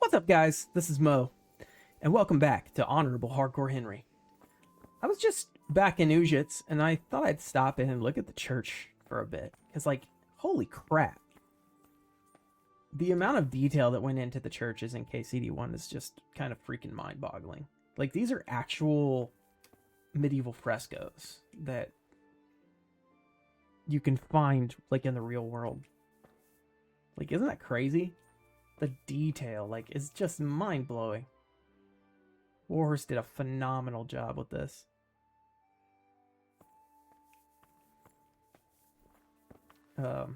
What's up, guys? This is Mo, and welcome back to Honorable Hardcore Henry. I was just back in Ujits, and I thought I'd stop in and look at the church for a bit. Because, like, holy crap. The amount of detail that went into the churches in KCD1 is just kind of freaking mind-boggling. Like, these are actual medieval frescoes that you can find, like, in the real world. Like, isn't that crazy? The detail, like, is just mind-blowing. Warhorse did a phenomenal job with this. All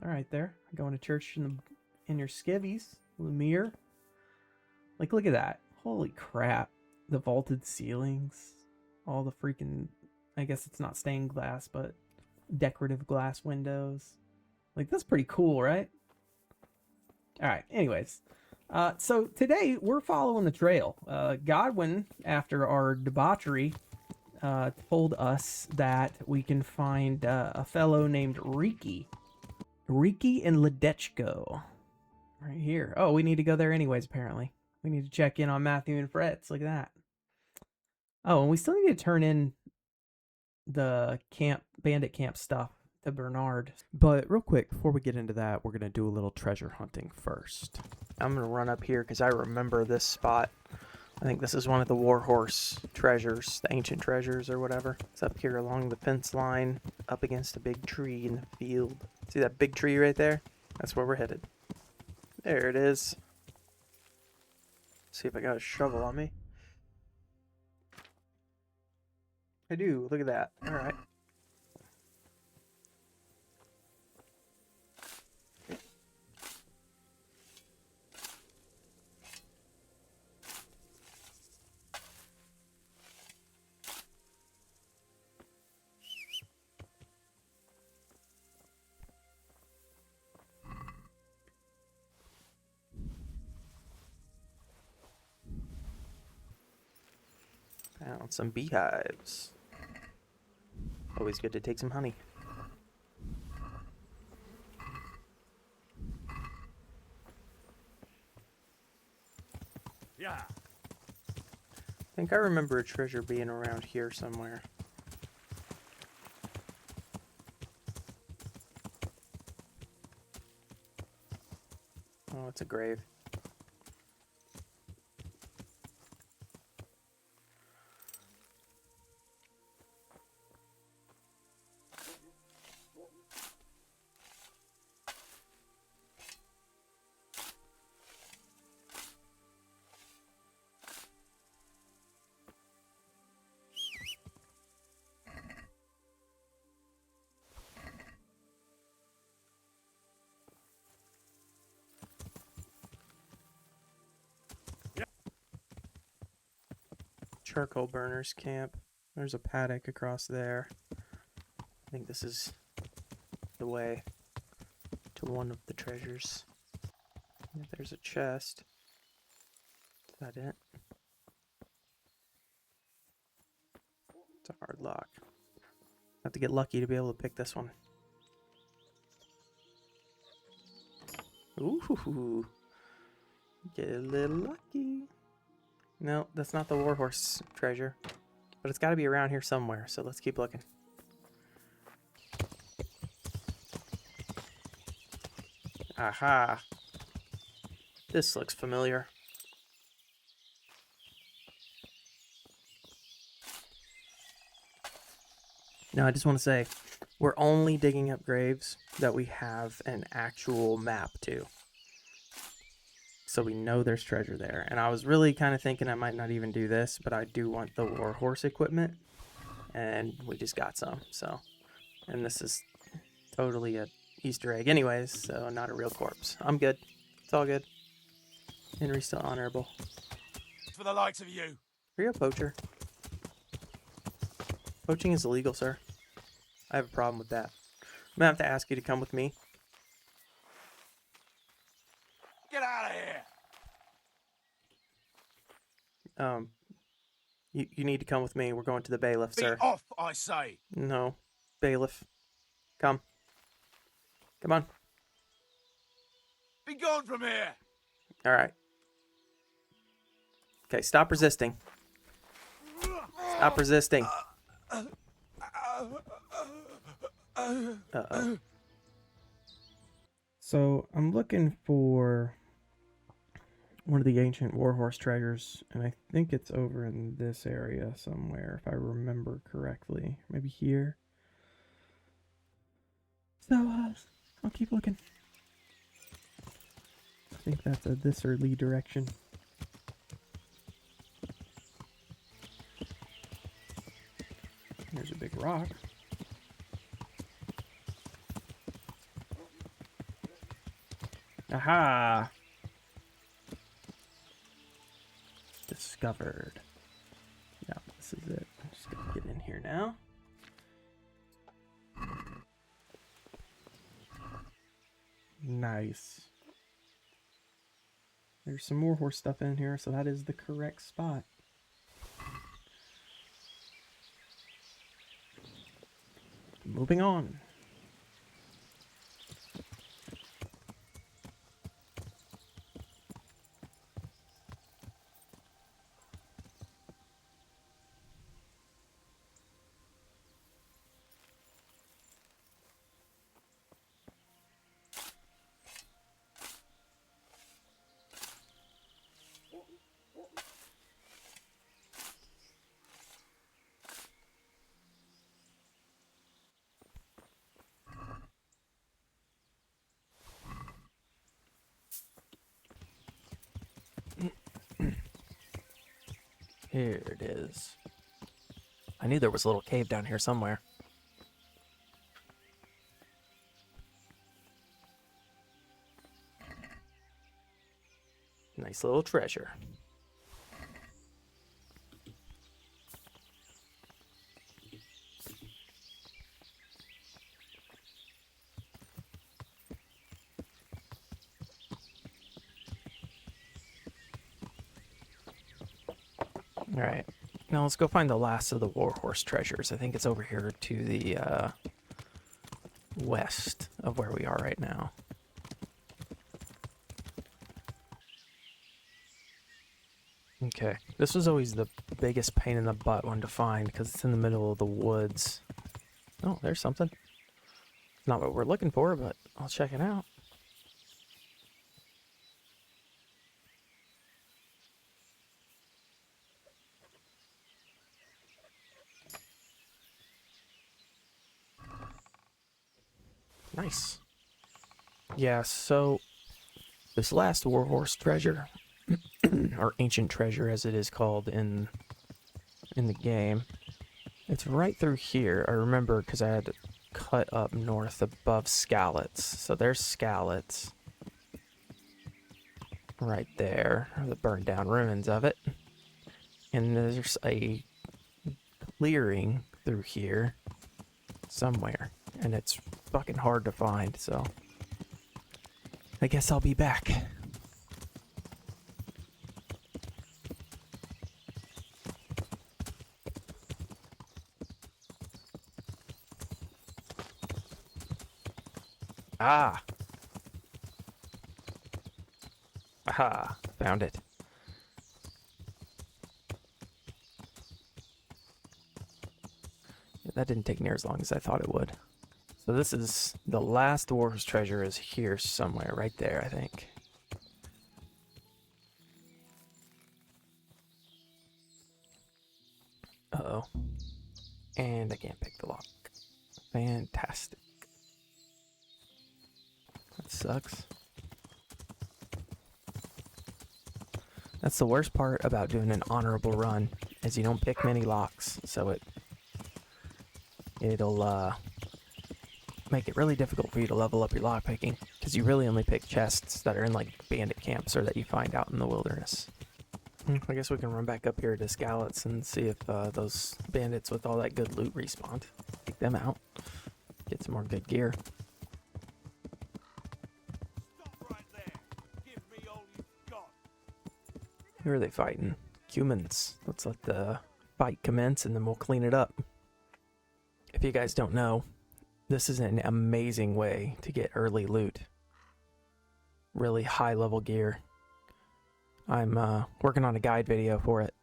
right, there. Going to church in your skivvies, Lumiere. Like, look at that. Holy crap. The vaulted ceilings. All the freaking, I guess it's not stained glass, but decorative glass windows. Like, that's pretty cool, right? All right, anyways. So today we're following the trail. Godwin, after our debauchery, told us that we can find a fellow named Riki. Riki and Ledechko. Right here. Oh, we need to go there anyways, apparently. We need to check in on Matthew and Fretz. Look at that. Oh, and we still need to turn in the bandit camp stuff to Bernard. But real quick, before we get into that, we're going to do a little treasure hunting first. I'm going to run up here because I remember this spot. I think this is one of the Warhorse treasures, the ancient treasures or whatever. It's up here along the fence line, up against a big tree in the field. See that big tree right there? That's where we're headed. There it is. See if I got a shovel on me. I do. Look at that. All right. Found some beehives. Always good to take some honey. Yeah. I think I remember a treasure being around here somewhere. Oh, it's a grave. Charcoal burners camp. There's a paddock across there. I think this is the way to one of the treasures. There's a chest. Is that it? It's a hard lock. Have to get lucky to be able to pick this one. Ooh, get a little lucky. No, that's not the Warhorse treasure. But it's got to be around here somewhere, so let's keep looking. Aha! This looks familiar. Now, I just want to say, we're only digging up graves that we have an actual map to. So we know there's treasure there. And I was really kind of thinking I might not even do this, but I do want the Warhorse equipment. And we just got some, so. And this is totally a Easter egg anyways, so not a real corpse. I'm good. It's all good. Henry's still honorable. For the likes of you. Are you a poacher? Poaching is illegal, sir. I have a problem with that. I'm gonna have to ask you to come with me. Get out of here. You need to come with me. We're going to the bailiff, Be sir. off, I say. No. Bailiff. Come. Come on. Be gone from here. All right. Okay, stop resisting. Stop resisting. Uh-oh. So I'm looking for one of the ancient warhorse treasures, and I think it's over in this area somewhere, if I remember correctly. Maybe here. So, I'll keep looking. I think that's a this or lee direction. There's a big rock. Aha! Discovered. Yeah, this is it. I'm just gonna get in here now. Nice. There's some more horse stuff in here, so that is the correct spot. Moving on. Here it is. I knew there was a little cave down here somewhere. Nice little treasure. All right. Now let's go find the last of the warhorse treasures. I think it's over here to the west of where we are right now. Okay. This was always the biggest pain in the butt one to find because it's in the middle of the woods. Oh, there's something. Not what we're looking for, but I'll check it out. Nice. Yeah, so this last warhorse treasure, or ancient treasure as it is called in the game, it's right through here. I remember because I had to cut up north above Scallots. So there's Scallots right there, or the burned down ruins of it. And there's a clearing through here somewhere. And it's fucking hard to find, so I guess I'll be back. Ah! Aha! Found it. That didn't take near as long as I thought it would. So this is the last warhorse treasure is here somewhere, right there, I think. Uh-oh. And I can't pick the lock. Fantastic. That sucks. That's the worst part about doing an honorable run, is you don't pick many locks, so it'll make it really difficult for you to level up your lockpicking, because you really only pick chests that are in like bandit camps or that you find out in the wilderness. I guess we can run back up here to Scallots and see if those bandits with all that good loot respawned. Take them out. Get some more good gear. Stop right there. Give me all you've got. Who are they fighting? Humans. Let's let the fight commence and then we'll clean it up. If you guys don't know, this is an amazing way to get early loot. Really high level gear. I'm working on a guide video for it.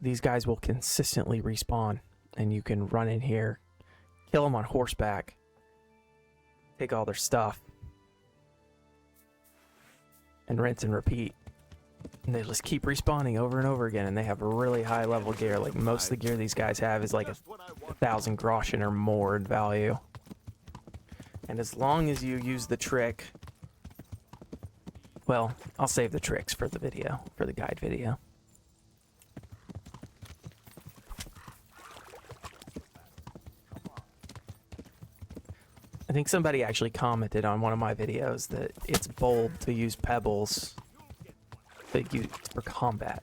These guys will consistently respawn, and you can run in here, kill them on horseback, take all their stuff, and rinse and repeat. And they just keep respawning over and over again, and they have really high level gear. Like, most of the gear these guys have is like a 1,000 groschen or more in value. And as long as you use the trick... Well, I'll save the tricks for the video, for the guide video. I think somebody actually commented on one of my videos that it's bold to use pebbles for combat.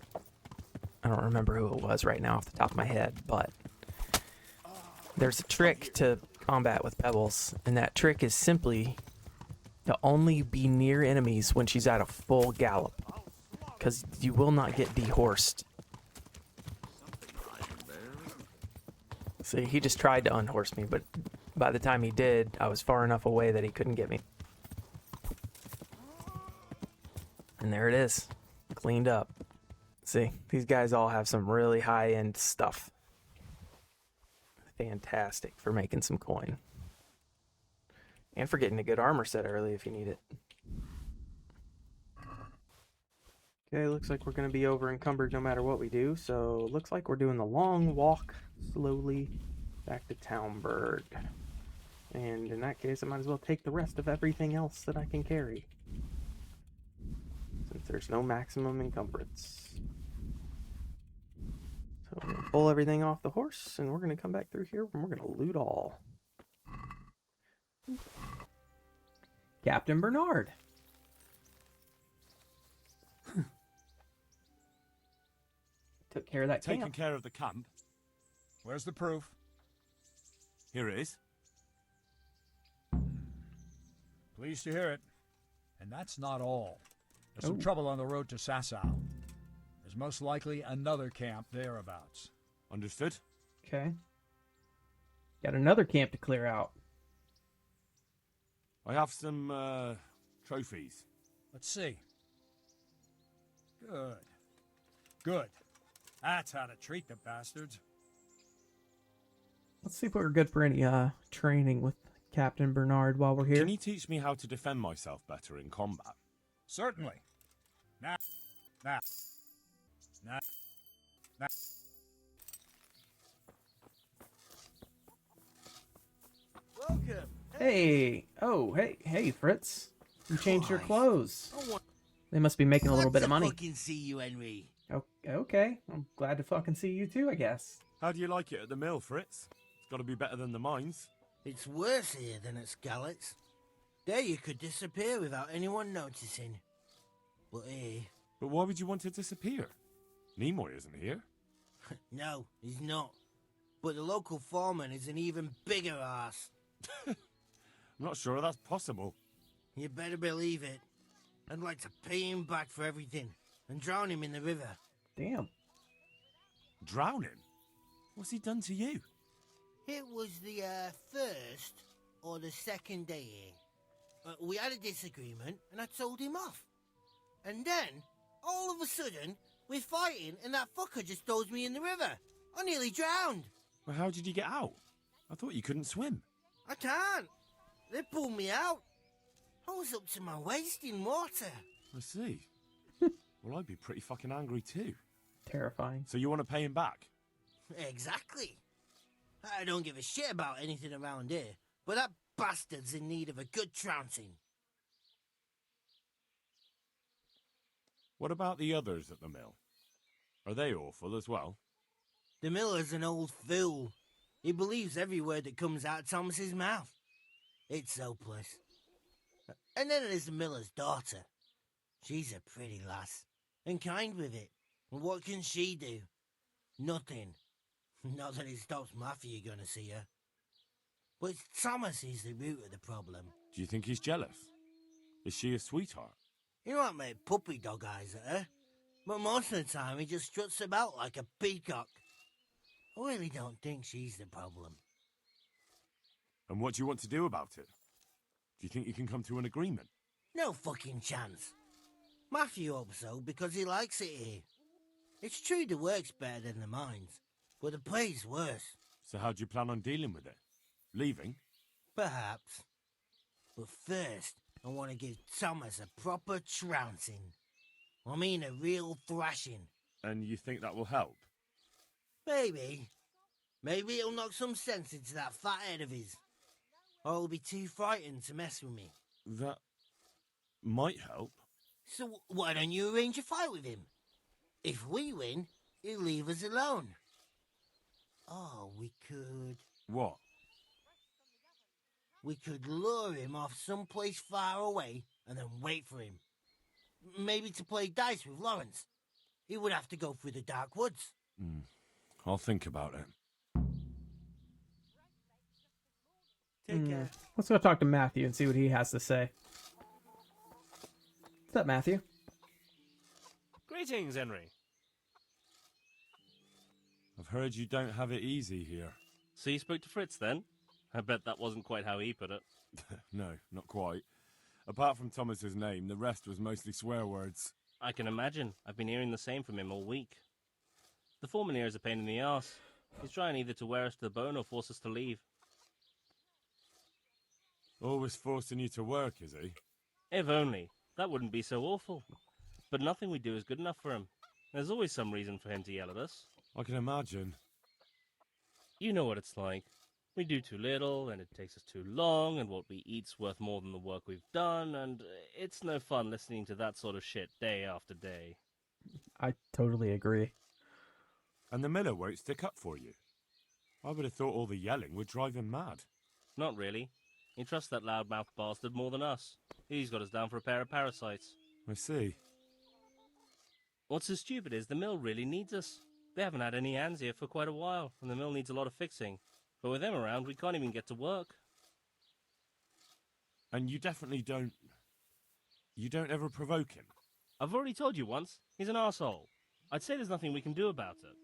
I don't remember who it was right now off the top of my head, but there's a trick to combat with pebbles, and that trick is simply to only be near enemies when she's at a full gallop, because you will not get dehorsed. See, he just tried to unhorse me, but by the time he did, I was far enough away that he couldn't get me. And there it is, cleaned up. See, these guys all have some really high-end stuff. Fantastic for making some coin. And for getting a good armor set early if you need it. Okay, looks like we're going to be over encumbered no matter what we do, so looks like we're doing the long walk slowly back to Talmberg. And in that case, I might as well take the rest of everything else that I can carry, since there's no maximum encumbrance. So we're going to pull everything off the horse, and we're going to come back through here, and we're going to loot all. Captain Bernard. Took care of that Taking camp. care of the camp. Where's the proof? Here it is. Pleased to hear it. And that's not all. There's some Oh. trouble on the road to Sasau. There's most likely another camp thereabouts. Understood? Okay. Got another camp to clear out. I have some, trophies. Let's see. Good. Good. That's how to treat the bastards. Let's see if we're good for any training with Captain Bernard while we're here. Can you teach me how to defend myself better in combat? Certainly. Now. Now. Now. Now. Welcome. Hey, oh, hey, Fritz. You changed your Christ. clothes. I want They must be making a little bit of to money. fucking see you, Henry. Okay, I'm glad to fucking see you too, I guess. How do you like it at the mill, Fritz? It's got to be better than the mines. It's worse here than at Skalitz. There you could disappear without anyone noticing. But here... But why would you want to disappear? Nimoy isn't here. No, he's not. But the local foreman is an even bigger ass. I'm not sure that's possible. You better believe it. I'd like to pay him back for everything and drown him in the river. Damn. Drown him? What's he done to you? It was the first or the second day here. We had a disagreement and I told him off. And then, all of a sudden, we're fighting and that fucker just throws me in the river. I nearly drowned. Well, how did you get out? I thought you couldn't swim. I can't. They pulled me out. I was up to my waist in water. I see. Well, I'd be pretty fucking angry too. Terrifying. So you want to pay him back? Exactly. I don't give a shit about anything around here, but that bastard's in need of a good trouncing. What about the others at the mill? Are they awful as well? The miller's an old fool. He believes every word that comes out of Thomas's mouth. It's hopeless. And then there's the miller's daughter. She's a pretty lass, and kind with it. And what can she do? Nothing. Not that it stops Matthew going to see her. But it's Thomas who's the root of the problem. Do you think he's jealous? Is she a sweetheart? He might make puppy dog eyes at her, but most of the time he just struts about like a peacock. I really don't think she's the problem. And what do you want to do about it? Do you think you can come to an agreement? No fucking chance. Matthew hopes so because he likes it here. It's true the work's better than the mines, but the pay's worse. So how do you plan on dealing with it? Leaving? Perhaps. But first, I want to give Thomas a proper trouncing. I mean a real thrashing. And you think that will help? Maybe. Maybe it'll knock some sense into that fat head of his. Or he'll be too frightened to mess with me. That might help. So why don't you arrange a fight with him? If we win, he'll leave us alone. Oh, we could... What? We could lure him off someplace far away and then wait for him. Maybe to play dice with Lawrence. He would have to go through the dark woods. I'll think about it. Take care. Let's go talk to Matthew and see what he has to say. What's up, Matthew? Greetings, Henry. I've heard you don't have it easy here. So you spoke to Fritz then? I bet that wasn't quite how he put it. No, not quite. Apart from Thomas's name, the rest was mostly swear words. I can imagine. I've been hearing the same from him all week. The foreman here is a pain in the arse. He's trying either to wear us to the bone or force us to leave. Always forcing you to work, is he? If only. That wouldn't be so awful. But nothing we do is good enough for him. There's always some reason for him to yell at us. I can imagine. You know what it's like. We do too little, and it takes us too long, and what we eat's worth more than the work we've done, and it's no fun listening to that sort of shit day after day. I totally agree. And the miller won't stick up for you. I would have thought all the yelling would drive him mad. Not really. He trusts that loudmouth bastard more than us. He's got us down for a pair of parasites. I see. What's so stupid is the mill really needs us. They haven't had any hands here for quite a while, and the mill needs a lot of fixing. But with them around, we can't even get to work. And you definitely don't... You don't ever provoke him? I've already told you once, he's an arsehole. I'd say there's nothing we can do about it.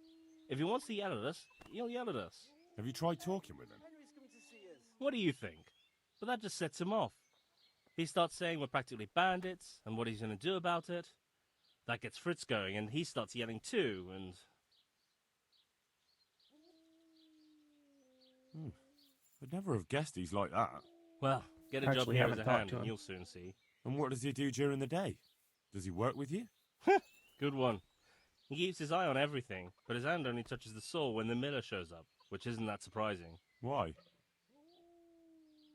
If he wants to yell at us, he'll yell at us. Have you tried talking with him? What do you think? But that just sets him off. He starts saying we're practically bandits, and what he's going to do about it. That gets Fritz going, and he starts yelling too, and... I'd never have guessed he's like that. Well, get a job Actually here haven't as a talked hand, to and him. you'll soon see. And what does he do during the day? Does he work with you? Good one. He keeps his eye on everything, but his hand only touches the saw when the miller shows up, which isn't that surprising. Why?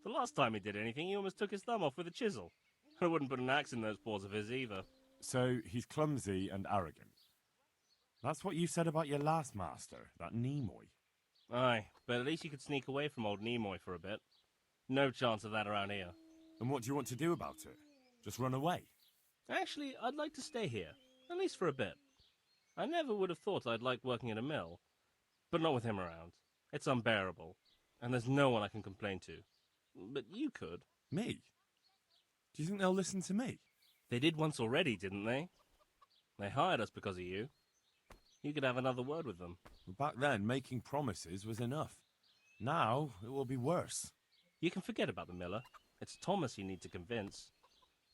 The last time he did anything, he almost took his thumb off with a chisel. I wouldn't put an axe in those paws of his either. So he's clumsy and arrogant. That's what you said about your last master, that Nimoy. Aye, but at least you could sneak away from old Nimoy for a bit. No chance of that around here. And what do you want to do about it? Just run away? Actually, I'd like to stay here, at least for a bit. I never would have thought I'd like working at a mill, but not with him around. It's unbearable, and there's no one I can complain to. But you could. Me? Do you think they'll listen to me? They did once already, didn't they? They hired us because of you. You could have another word with them. Back then, making promises was enough. Now, it will be worse. You can forget about the miller. It's Thomas you need to convince.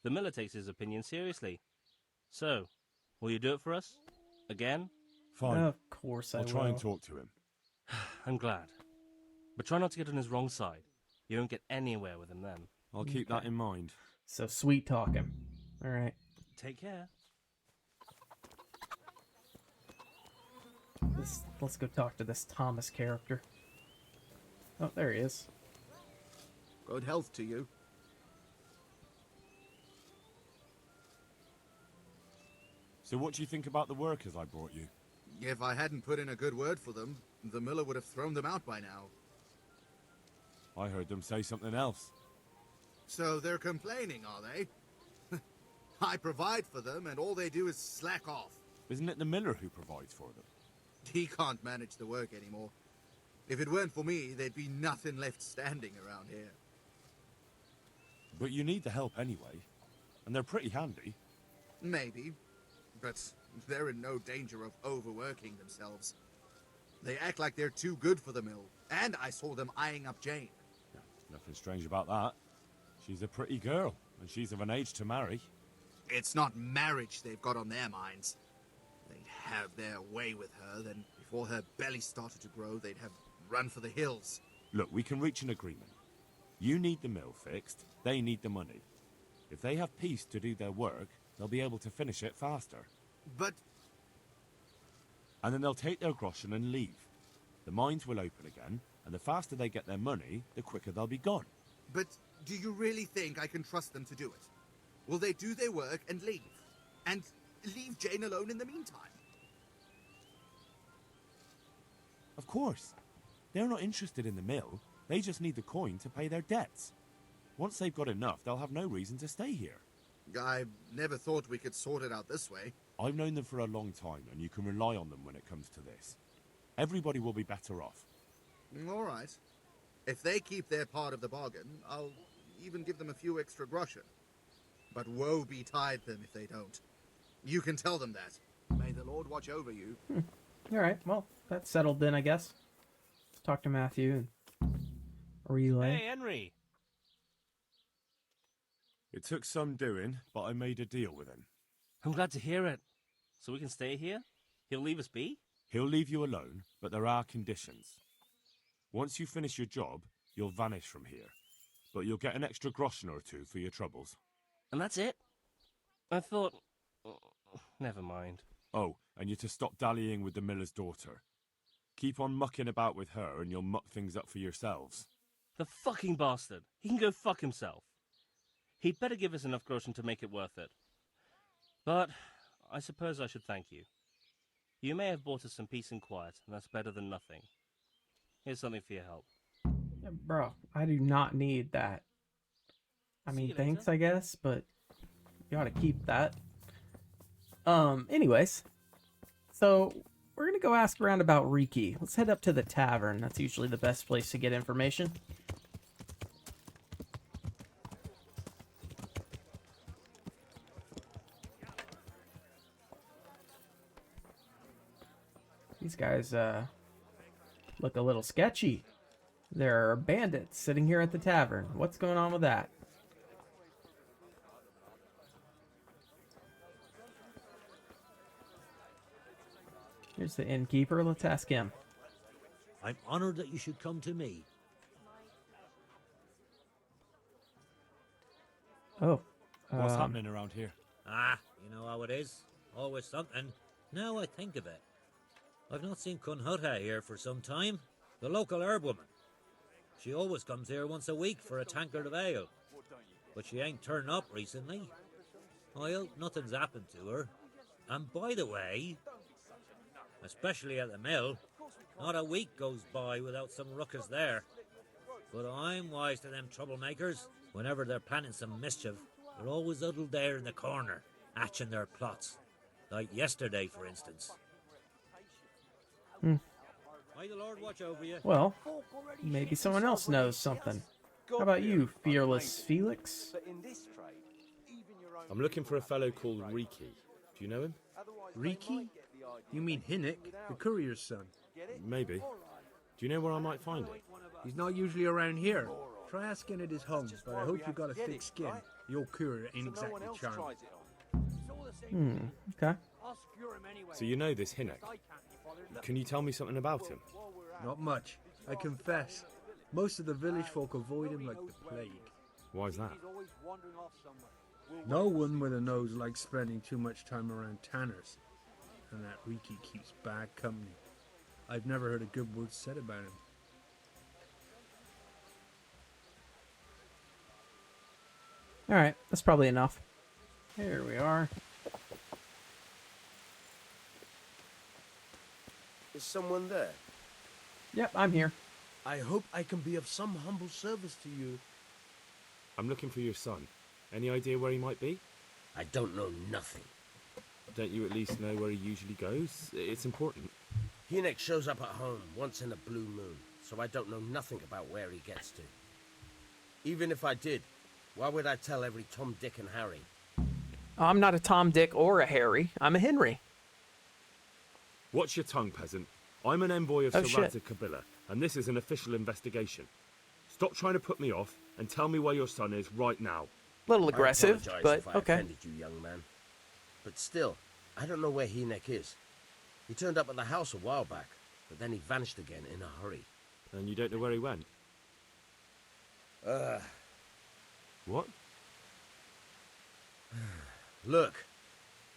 The miller takes his opinion seriously. So, will you do it for us? Again? Fine. Of course I I'll will. try and talk to him. I'm glad. But try not to get on his wrong side. You won't get anywhere with him then. I'll keep that in mind. So sweet talking. All right. Take care. Let's go talk to this Thomas character. Oh, there he is. Good health to you. So what do you think about the workers I brought you? If I hadn't put in a good word for them, the miller would have thrown them out by now. I heard them say something else. So they're complaining, are they? I provide for them, and all they do is slack off. Isn't it the miller who provides for them? He can't manage the work anymore. If it weren't for me, there'd be nothing left standing around here. But you need the help anyway. And they're pretty handy. Maybe, but they're in no danger of overworking themselves. They act like they're too good for the mill, and I saw them eyeing up Jane. Nothing strange about that. She's a pretty girl, and she's of an age to marry. It's not marriage they've got on their minds. They'd have their way with her, then before her belly started to grow, they'd have run for the hills. Look, we can reach an agreement. You need the mill fixed, they need the money. If they have peace to do their work, they'll be able to finish it faster. But And then they'll take their groschen and leave. The mines will open again, and the faster they get their money, the quicker they'll be gone. do you really think I can trust them to do it? Will they do their work and leave? And leave Jane alone in the meantime? Of course. They're not interested in the mill. They just need the coin to pay their debts. Once they've got enough, they'll have no reason to stay here. I never thought we could sort it out this way. I've known them for a long time, and you can rely on them when it comes to this. Everybody will be better off. All right. If they keep their part of the bargain, I'll even give them a few extra groschen. But woe betide them if they don't. You can tell them that. May the Lord watch over you. All right, well, that's settled then, I guess. Let's talk to Matthew and relay. Hey, Henry. It took some doing, but I made a deal with him. I'm glad to hear it. So we can stay here? He'll leave us be? He'll leave you alone, but there are conditions. Once you finish your job, you'll vanish from here. But you'll get an extra groschen or two for your troubles. And that's it? I thought... Never mind. Oh, and you're to stop dallying with the miller's daughter. Keep on mucking about with her and you'll muck things up for yourselves. The fucking bastard. He can go fuck himself. He'd better give us enough groschen to make it worth it. But I suppose I should thank you. You may have bought us some peace and quiet, and that's better than nothing. Here's something for your help. Yeah, bro, I do not need that. I See mean, you thanks, later. I guess, but you ought to keep that. Anyways, so we're gonna go ask around about Riki. Let's head up to the tavern. That's usually the best place to get information. These guys, look a little sketchy. There are bandits sitting here at the tavern. What's going on with that? Here's the innkeeper. Let's ask him. I'm honored that you should come to me. Oh. What's happening around here? Ah, you know how it is. Always something. Now I think of it. I've not seen Kunhutta here for some time. The local herbwoman. She always comes here once a week for a tankard of ale. But she ain't turned up recently. I hope nothing's happened to her. And by the way, especially at the mill, not a week goes by without some ruckus there. But I'm wise to them troublemakers. Whenever they're planning some mischief, they're always huddled there in the corner, hatching their plots. Like yesterday, for instance. Hmm. May the Lord watch over you. Well, maybe someone else knows something. How about you, Fearless Felix? I'm looking for a fellow called Riki. Do you know him? Riki? You mean Hinnick, the courier's son? Maybe. Do you know where I might find him? He's not usually around here. Try asking at his home, but I hope you got a thick skin. The old courier ain't exactly charming. Okay. So you know this Hinnick. Can you tell me something about him? Not much, I confess. Most of the village folk avoid him like the plague. Why's that? No one with a nose likes spending too much time around tanners. And that Riki keeps bad company. I've never heard a good word said about him. Alright, that's probably enough. Here we are. Is someone there? Yep, I'm here. I hope I can be of some humble service to you. I'm looking for your son. Any idea where he might be? I don't know nothing. Don't you at least know where he usually goes? It's important. Hinnick shows up at home once in a blue moon, so I don't know nothing about where he gets to. Even if I did, why would I tell every Tom, Dick, and Harry? I'm not a Tom, Dick, or a Harry. I'm a Henry. Watch your tongue, peasant. I'm an envoy of Oh, Sir shit. Kabila, and this is an official investigation. Stop trying to put me off, and tell me where your son is right now. little aggressive, I apologize but if I okay. offended you, young man. But still, I don't know where Hinek is. He turned up at the house a while back, but then he vanished again in a hurry. And you don't know where he went? What? Look,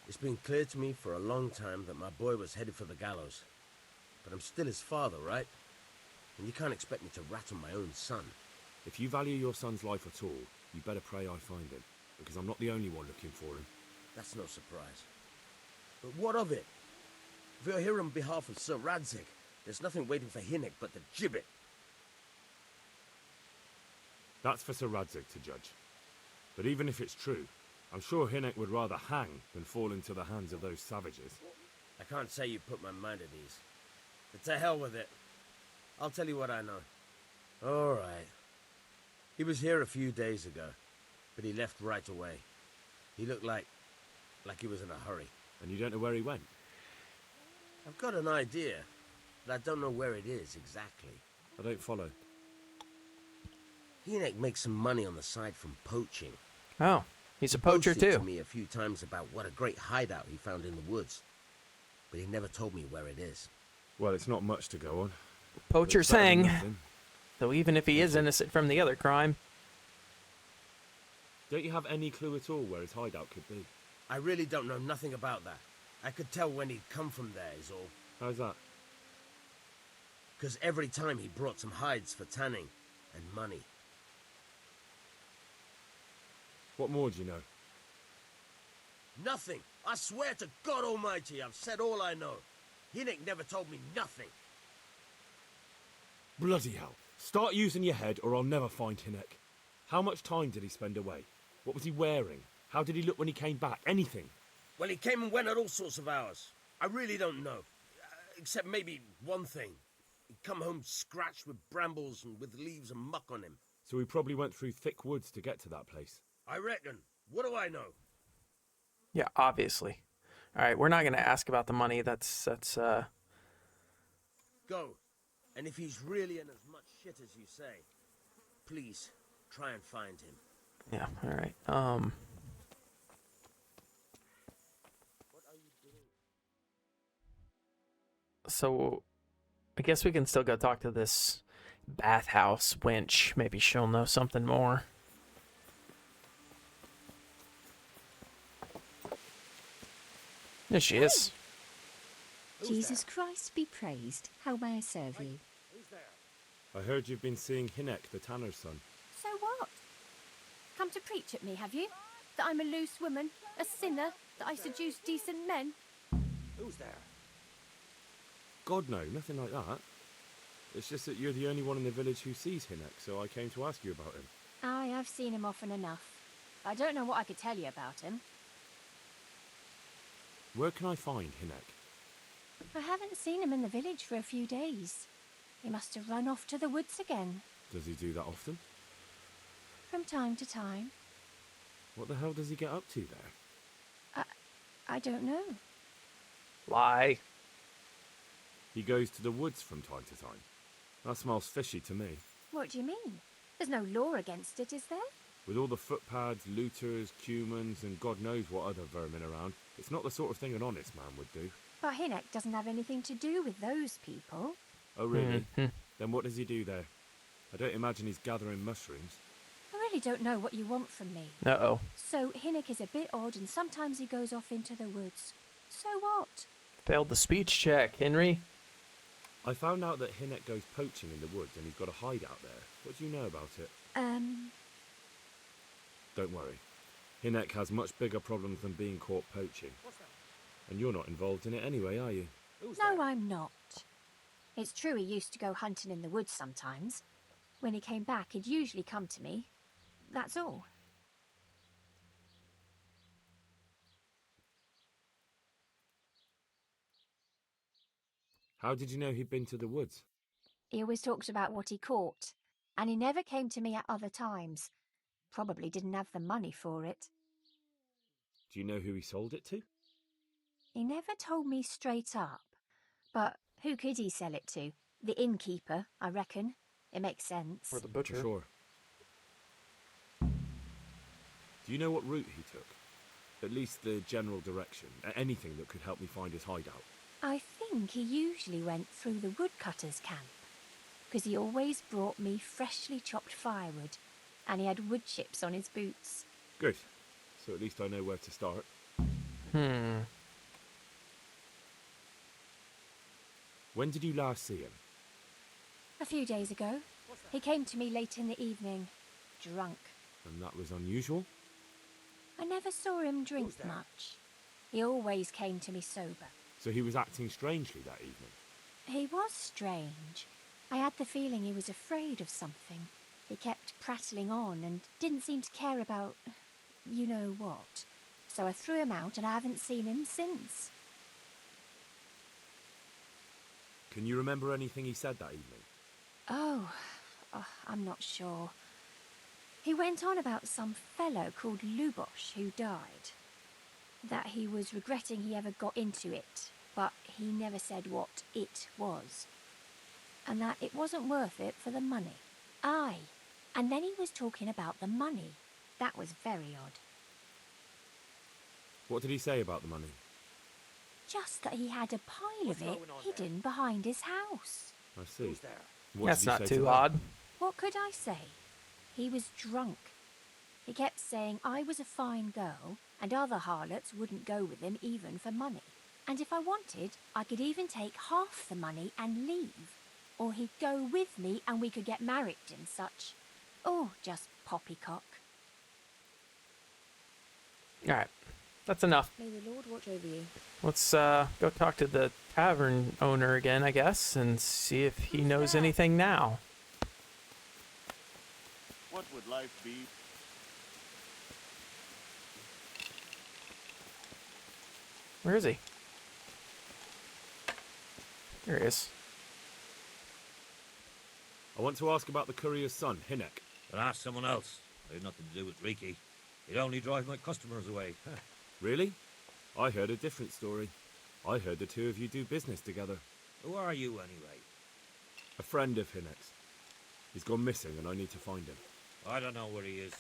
it's been clear to me for a long time that my boy was headed for the gallows. But I'm still his father, right? And you can't expect me to rat on my own son. If you value your son's life at all, you better pray I find him, because I'm not the only one looking for him. That's no surprise. But what of it? If you're here on behalf of Sir Radzig, there's nothing waiting for Hinek but the gibbet. That's for Sir Radzig to judge. But even if it's true, I'm sure Hinek would rather hang than fall into the hands of those savages. I can't say you put my mind at ease. But to hell with it. I'll tell you what I know. All right. He was here a few days ago, but he left right away. He looked like he was in a hurry. And you don't know where he went? I've got an idea, but I don't know where it is exactly. I don't follow. Hinek makes some money on the side from poaching. Oh, he's a poacher He boasted too. to me a few times about what a great hideout he found in the woods, but he never told me where it is. Well, it's not much to go on. Poachers It's better than hang. nothing. So even if he is innocent from the other crime. Don't you have any clue at all where his hideout could be? I really don't know nothing about that. I could tell when he'd come from there is all. How's that? Because every time he brought some hides for tanning and money. What more do you know? Nothing. I swear to God Almighty, I've said all I know. Hinek never told me nothing. Bloody hell. Start using your head or I'll never find Hinek. How much time did he spend away? What was he wearing? How did he look when he came back? Anything? Well, he came and went at all sorts of hours. I really don't know. Except maybe one thing. He'd come home scratched with brambles and with leaves and muck on him. So he probably went through thick woods to get to that place. I reckon. What do I know? Yeah, obviously. All right, we're not going to ask about the money. That's Go. And if he's really in as much shit as you say, please try and find him. yeah, all right. So I guess we can still go talk to this bathhouse wench. Maybe she'll know something more. There she is. Jesus Christ be praised. How may I serve you? I heard you've been seeing Hinek, the tanner's son. So what? Come to preach at me, have you? That I'm a loose woman, a sinner, that I seduce decent men? Who's there? God, no, nothing like that. It's just that you're the only one in the village who sees Hinek, so I came to ask you about him. Aye, I've seen him often enough. I don't know what I could tell you about him. Where can I find Hinek? I haven't seen him in the village for a few days. He must have run off to the woods again. Does he do that often? From time to time. What the hell does he get up to there? I don't know. Lie. He goes to the woods from time to time. That smells fishy to me. What do you mean? There's no law against it, is there? With all the footpads, looters, cumans, and God knows what other vermin around, it's not the sort of thing an honest man would do. But Hinek doesn't have anything to do with those people. Oh, really? Then what does he do there? I don't imagine he's gathering mushrooms. I really don't know what you want from me. Uh-oh. So Hinek is a bit odd and sometimes he goes off into the woods. So what? Failed the speech check, Henry. I found out that Hinek goes poaching in the woods and he's got a hideout there. What do you know about it? Don't worry. Hinek has much bigger problems than being caught poaching. And you're not involved in it anyway, are you? No, I'm not. It's true he used to go hunting in the woods sometimes. When he came back, he'd usually come to me. That's all. How did you know he'd been to the woods? He always talked about what he caught, and he never came to me at other times. Probably didn't have the money for it. Do you know who he sold it to? He never told me straight up. But who could he sell it to? The innkeeper, I reckon. It makes sense. Or the butcher. Sure. Do you know what route he took? At least the general direction. Anything that could help me find his hideout. I think he usually went through the woodcutter's camp, because he always brought me freshly chopped firewood, and he had wood chips on his boots. Good. So at least I know where to start. When did you last see him? A few days ago. He came to me late in the evening, drunk. And that was unusual? I never saw him drink much. He always came to me sober. So he was acting strangely that evening? He was strange. I had the feeling he was afraid of something. He kept prattling on and didn't seem to care about you know what. So I threw him out and I haven't seen him since. Can you remember anything he said that evening? Oh, I'm not sure. He went on about some fellow called Lubosh who died. That he was regretting he ever got into it, but he never said what it was. And that it wasn't worth it for the money. Aye, and then he was talking about the money. That was very odd. What did he say about the money? Just that he had a pile of it hidden behind his house. I see. What That's did he not say too to that? odd. What could I say? He was drunk. He kept saying I was a fine girl and other harlots wouldn't go with him even for money. And if I wanted, I could even take half the money and leave. Or he'd go with me and we could get married and such. Oh, just poppycock. Alright, that's enough. May the Lord watch over you. Let's go talk to the tavern owner again, I guess, and see if he knows anything now. What would life be? Where is he? There he is. I want to ask about the courier's son, Hinnek. Then ask someone else. I had nothing to do with Riki. He'd only drive my customers away. Really? I heard a different story. I heard the two of you do business together. Who are you, anyway? A friend of Hinnek's. He's gone missing and I need to find him. I don't know where he is.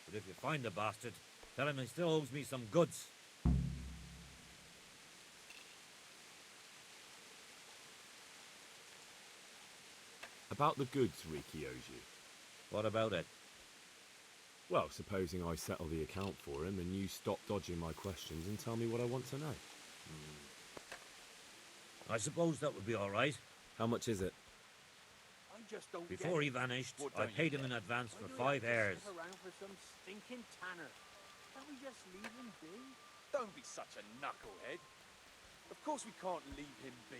But if you find the bastard, tell him he still owes me some goods. About the goods Riki owes you. What about it? Well, supposing I settle the account for him and you stop dodging my questions and tell me what I want to know. I suppose that would be all right. How much is it? Before he vanished, I paid him in advance for 5 heirs. Around for some stinking tanner. Can't we just leave him be? Don't be such a knucklehead. Of course we can't leave him be.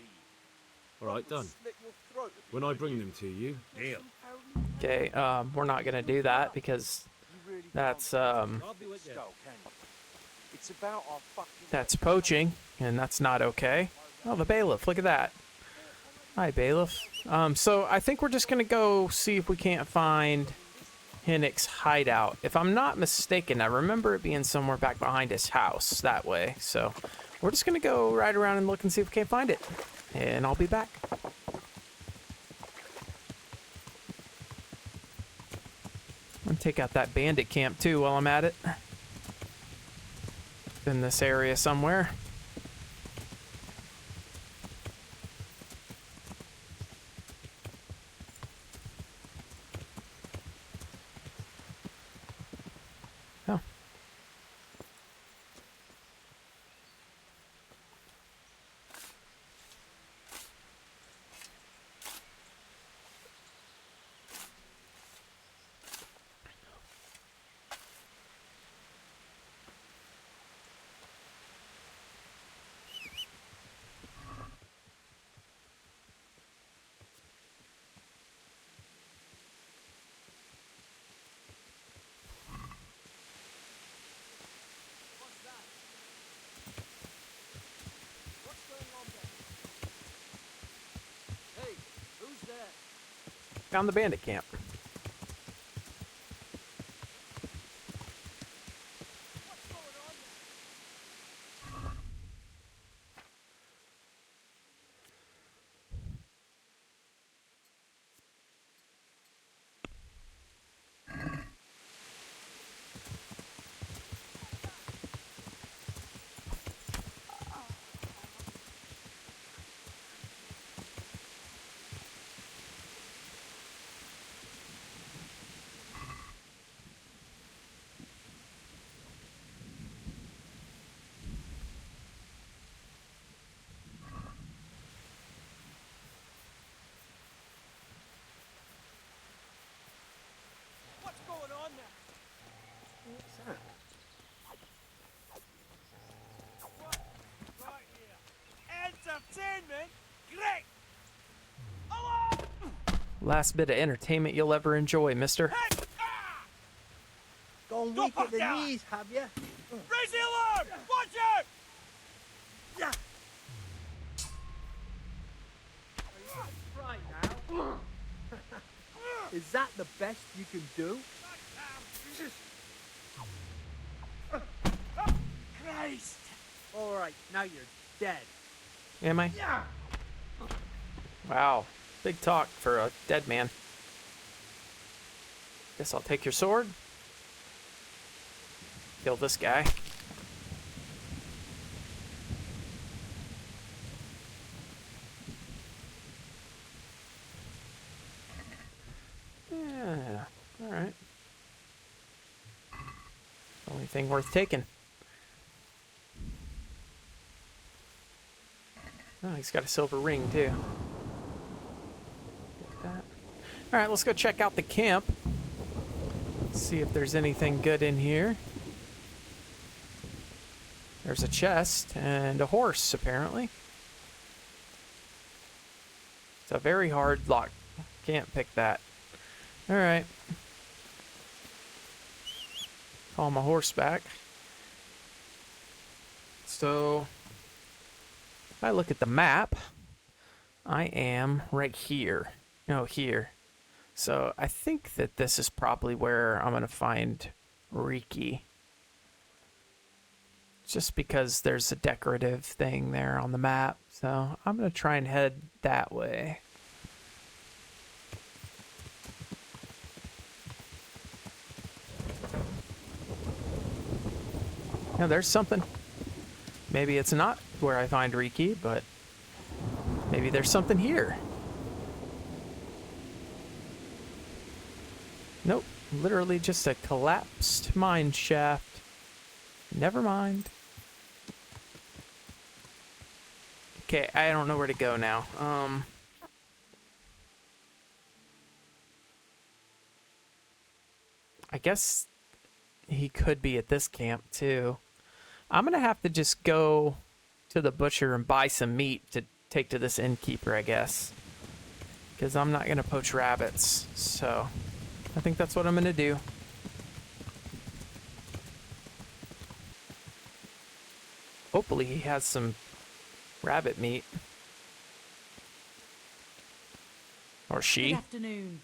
All right, done. Slit your throat if When I bring them to you... Deal. Okay, we're not gonna do that because that's I'll be with you. It's about our fucking... that's poaching, and that's not okay. Oh, the bailiff, look at that. Hi, bailiff. So I think we're just gonna go see if we can't find Hinnek's hideout. If I'm not mistaken, I remember it being somewhere back behind his house that way. So we're just gonna go ride around and look and see if we can't find it. And I'll be back. I'm gonna take out that bandit camp too while I'm at it. In this area somewhere. Oh. Hey, who's there? Found the bandit camp. Last bit of entertainment you'll ever enjoy, mister. Gone weak at the knees, have you? Raise the alarm! Watch out! Yeah. Right now. Is that the best you can do? Christ! All right, now you're dead. Am I? Yeah. Wow. Big talk for a dead man. Guess I'll take your sword. Kill this guy. Yeah. Alright. Only thing worth taking. Oh, he's got a silver ring, too. Get that. Alright, let's go check out the camp. See if there's anything good in here. There's a chest and a horse, apparently. It's a very hard lock. Can't pick that. Alright. Call my horse back. So, if I look at the map, I am right here. No, here. So, I think that this is probably where I'm going to find Riki. Just because there's a decorative thing there on the map. So, I'm going to try and head that way. Now, there's something. Maybe it's not where I find Riki, but maybe there's something here. Nope, literally just a collapsed mine shaft. Never mind. Okay, I don't know where to go now. I guess he could be at this camp too. I'm gonna have to just go to the butcher and buy some meat to take to this innkeeper, I guess. Because I'm not gonna poach rabbits, so I think that's what I'm gonna do. Hopefully he has some rabbit meat. Or she. Good afternoon.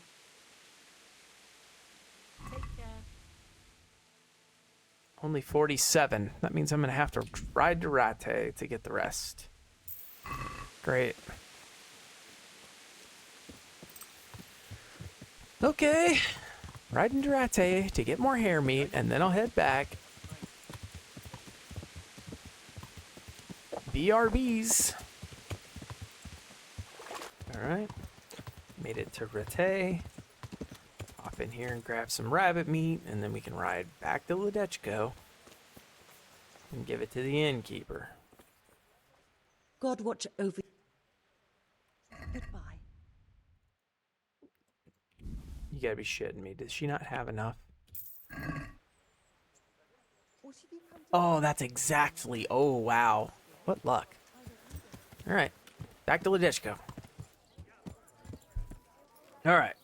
Take care. Only 47. That means I'm gonna have to ride to Rate to get the rest. Great. Okay. Riding to Rate to get more hare meat, and then I'll head back. BRBs. Alright. Made it to Rate. Hop in here and grab some rabbit meat, and then we can ride back to Ledechko and give it to the innkeeper. God watch over. Goodbye. You gotta be shitting me. Does she not have enough? Oh, that's exactly. Oh, wow. What luck. Alright. Back to Ledechko. Alright.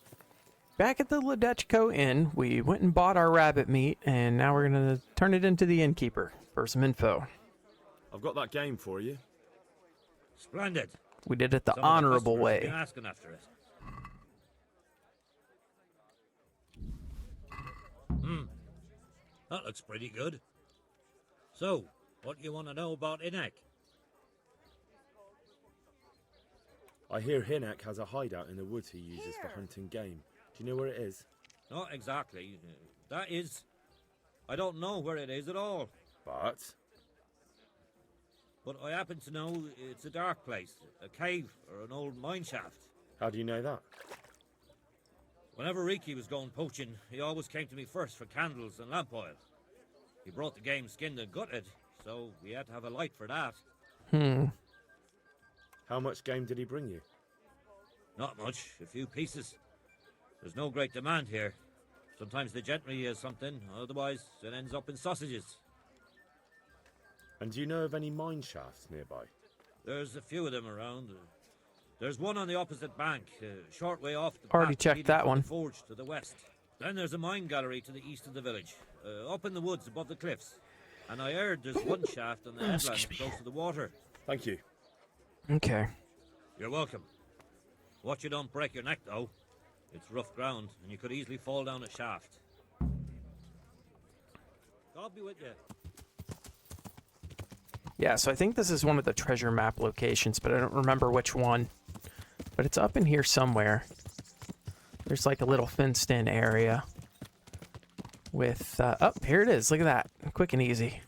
Back at the Ledechko Inn, we went and bought our rabbit meat, and now we're gonna turn it into the innkeeper for some info. I've got that game for you. Splendid. We did it the Some of the honorable customers have way. been asking after it. That looks pretty good. So, what do you want to know about Inek? I hear Hinek has a hideout in the woods he uses for hunting game. Do you know where it is? Not exactly. That is... I don't know where it is at all. But I happen to know it's a dark place, a cave or an old mine shaft. how do you know that? Whenever Riki was going poaching, he always came to me first for candles and lamp oil. He brought the game skinned and gutted, so we had to have a light for that. How much game did he bring you? Not much, a few pieces. There's no great demand here. Sometimes the gentry has something, otherwise it ends up in sausages. And do you know of any mine shafts nearby? There's a few of them around. There's one on the opposite bank, short way off the Already path checked leading that from one. the forge to the west. Then there's a mine gallery to the east of the village, up in the woods above the cliffs. And I heard there's one shaft on the headland close to the water. Thank you. Okay. You're welcome. Watch you don't break your neck, though. It's rough ground, and you could easily fall down a shaft. God be with you. Yeah, so I think this is one of the treasure map locations, but I don't remember which one. But it's up in here somewhere. There's like a little fenced-in area with, oh, here it is. Look at that. Quick and easy.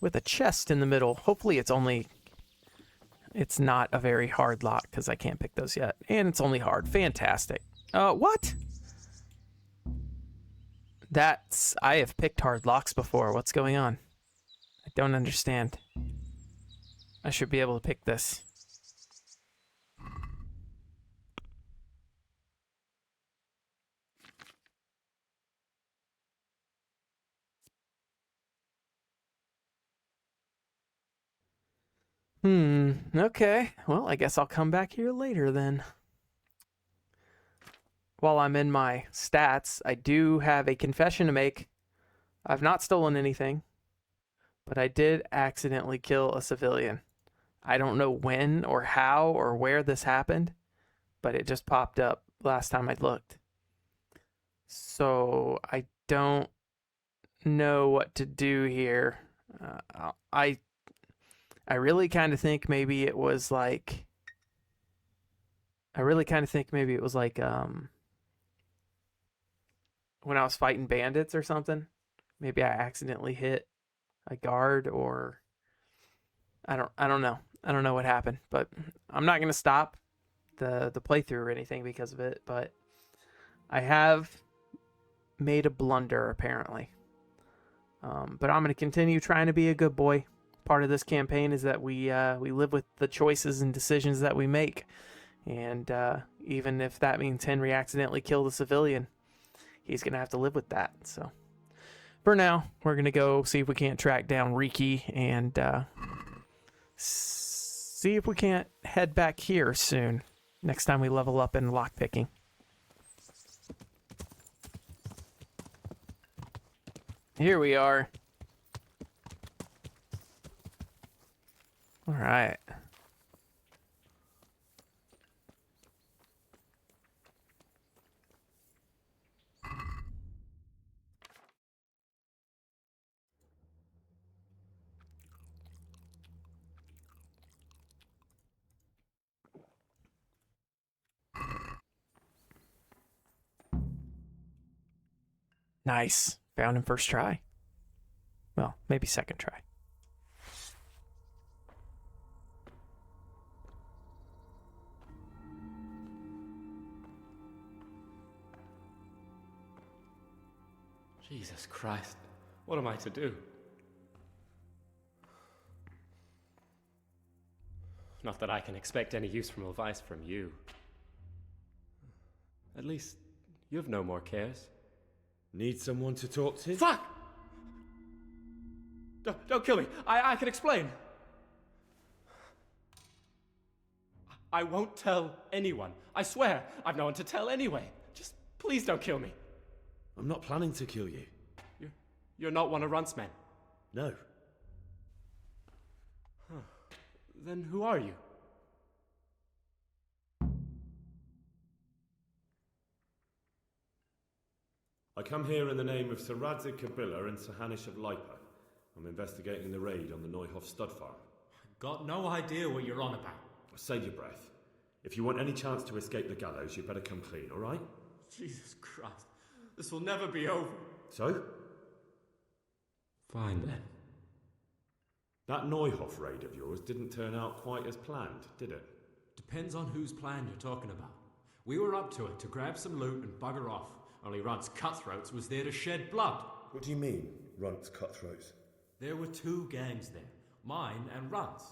With a chest in the middle. Hopefully it's not a very hard lock, because I can't pick those yet. And it's only hard. Fantastic. What? I have picked hard locks before. What's going on? I don't understand. I should be able to pick this. Okay. Well, I guess I'll come back here later then. While I'm in my stats, I do have a confession to make. I've not stolen anything, but I did accidentally kill a civilian. I don't know when or how or where this happened, but it just popped up last time I looked. So I don't know what to do here. I really kind of think maybe it was like when I was fighting bandits or something. Maybe I accidentally hit a guard, or I don't know. I don't know what happened, but I'm not going to stop the playthrough or anything because of it, but I have made a blunder apparently. But I'm going to continue trying to be a good boy. Part of this campaign is that we live with the choices and decisions that we make. And even if that means Henry accidentally killed a civilian, he's going to have to live with that. So for now, we're going to go see if we can't track down Riki and see if we can't head back here soon. Next time we level up in lockpicking. Here we are. All right. Nice. Found him first try. Well, maybe second try. Jesus Christ, what am I to do? Not that I can expect any useful advice from you. At least, you've no more cares. Need someone to talk to? Fuck! Don't kill me. I can explain. I won't tell anyone. I swear, I've no one to tell anyway. Just please don't kill me. I'm not planning to kill you. You're not one of Runt's men? No. Huh. Then who are you? I come here in the name of Sir Radzig Kabila and Sir Hanish of Lipa. I'm investigating the raid on the Neuhoff stud farm. Got no idea what you're on about. Save your breath. If you want any chance to escape the gallows, you better come clean, all right? Jesus Christ. This will never be over. So? Fine then. That Neuhoff raid of yours didn't turn out quite as planned, did it? Depends on whose plan you're talking about. We were up to it to grab some loot and bugger off. Only Runt's cutthroats was there to shed blood. What do you mean, Runt's cutthroats? There were two gangs there, mine and Runt's.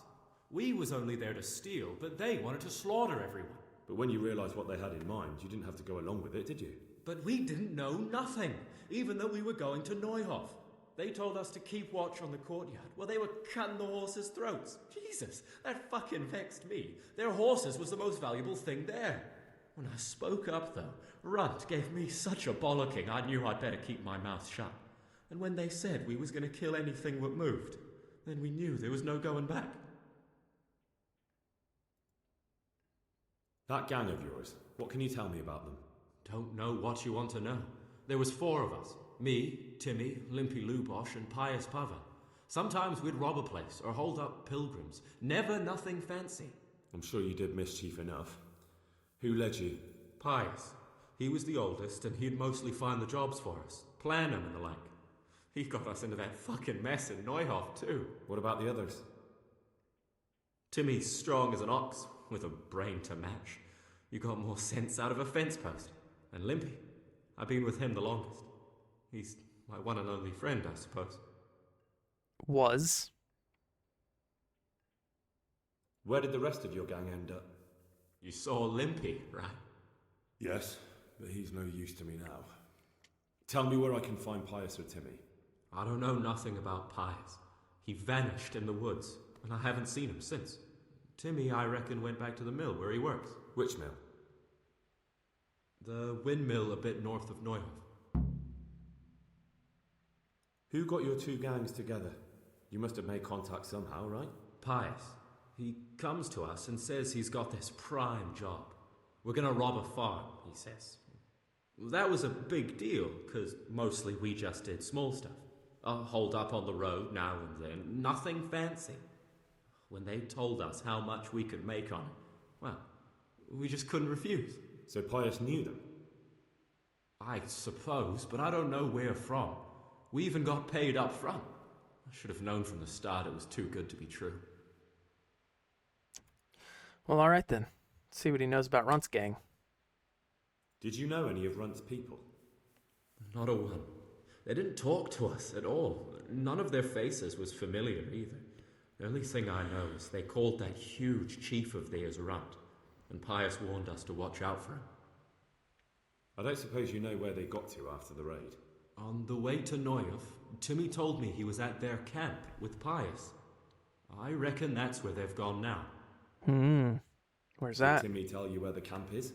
We was only there to steal, but they wanted to slaughter everyone. But when you realised what they had in mind, you didn't have to go along with it, did you? But we didn't know nothing, even though we were going to Neuhoff. They told us to keep watch on the courtyard while they were cutting the horses' throats. Jesus, that fucking vexed me. Their horses was the most valuable thing there. When I spoke up, though, Runt gave me such a bollocking I knew I'd better keep my mouth shut. And when they said we was going to kill anything that moved, then we knew there was no going back. That gang of yours, what can you tell me about them? Don't know what you want to know. There was 4 of us. Me, Timmy, Limpy Lubosh, and Pius Pava. Sometimes we'd rob a place or hold up pilgrims. Never nothing fancy. I'm sure you did mischief enough. Who led you? Pius. He was the oldest, and he'd mostly find the jobs for us. Plan 'em and the like. He got us into that fucking mess in Neuhof, too. What about the others? Timmy's strong as an ox, with a brain to match. You got more sense out of a fence post. And Limpy, I've been with him the longest. He's my one and only friend, I suppose. Was. Where did the rest of your gang end up? You saw Limpy, right? Yes, but he's no use to me now. Tell me where I can find Pius or Timmy. I don't know nothing about Pius. He vanished in the woods, and I haven't seen him since. Timmy, I reckon, went back to the mill where he works. Which mill? The windmill a bit north of Neuhof. Who got your 2 gangs together? You must have made contact somehow, right? Pius. He comes to us and says he's got this prime job. We're gonna rob a farm, he says. That was a big deal, because mostly we just did small stuff. Hold up on the road now and then, nothing fancy. When they told us how much we could make on it, well, we just couldn't refuse. So Pius knew them? I suppose, but I don't know where from. We even got paid up front. I should have known from the start it was too good to be true. Well, all right then. Let's see what he knows about Runt's gang. Did you know any of Runt's people? Not a one. They didn't talk to us at all. None of their faces was familiar either. The only thing I know is they called that huge chief of theirs Runt, and Pius warned us to watch out for him. I don't suppose you know where they got to after the raid? On the way to Neuhof, Timmy told me he was at their camp with Pius. I reckon that's where they've gone now. Where's Did that? Timmy tell you where the camp is?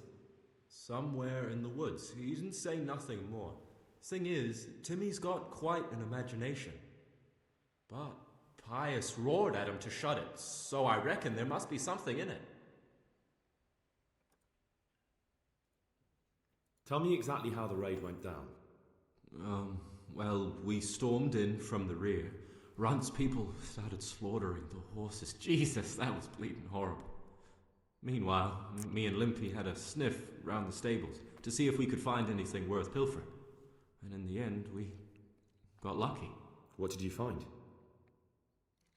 Somewhere in the woods. He didn't say nothing more. Thing is, Timmy's got quite an imagination. But Pius roared at him to shut it, so I reckon there must be something in it. Tell me exactly how the raid went down. Well, we stormed in from the rear. Runt's people started slaughtering the horses. Jesus, that was bleeding horrible. Meanwhile, me and Limpy had a sniff round the stables to see if we could find anything worth pilfering. And in the end, we got lucky. What did you find?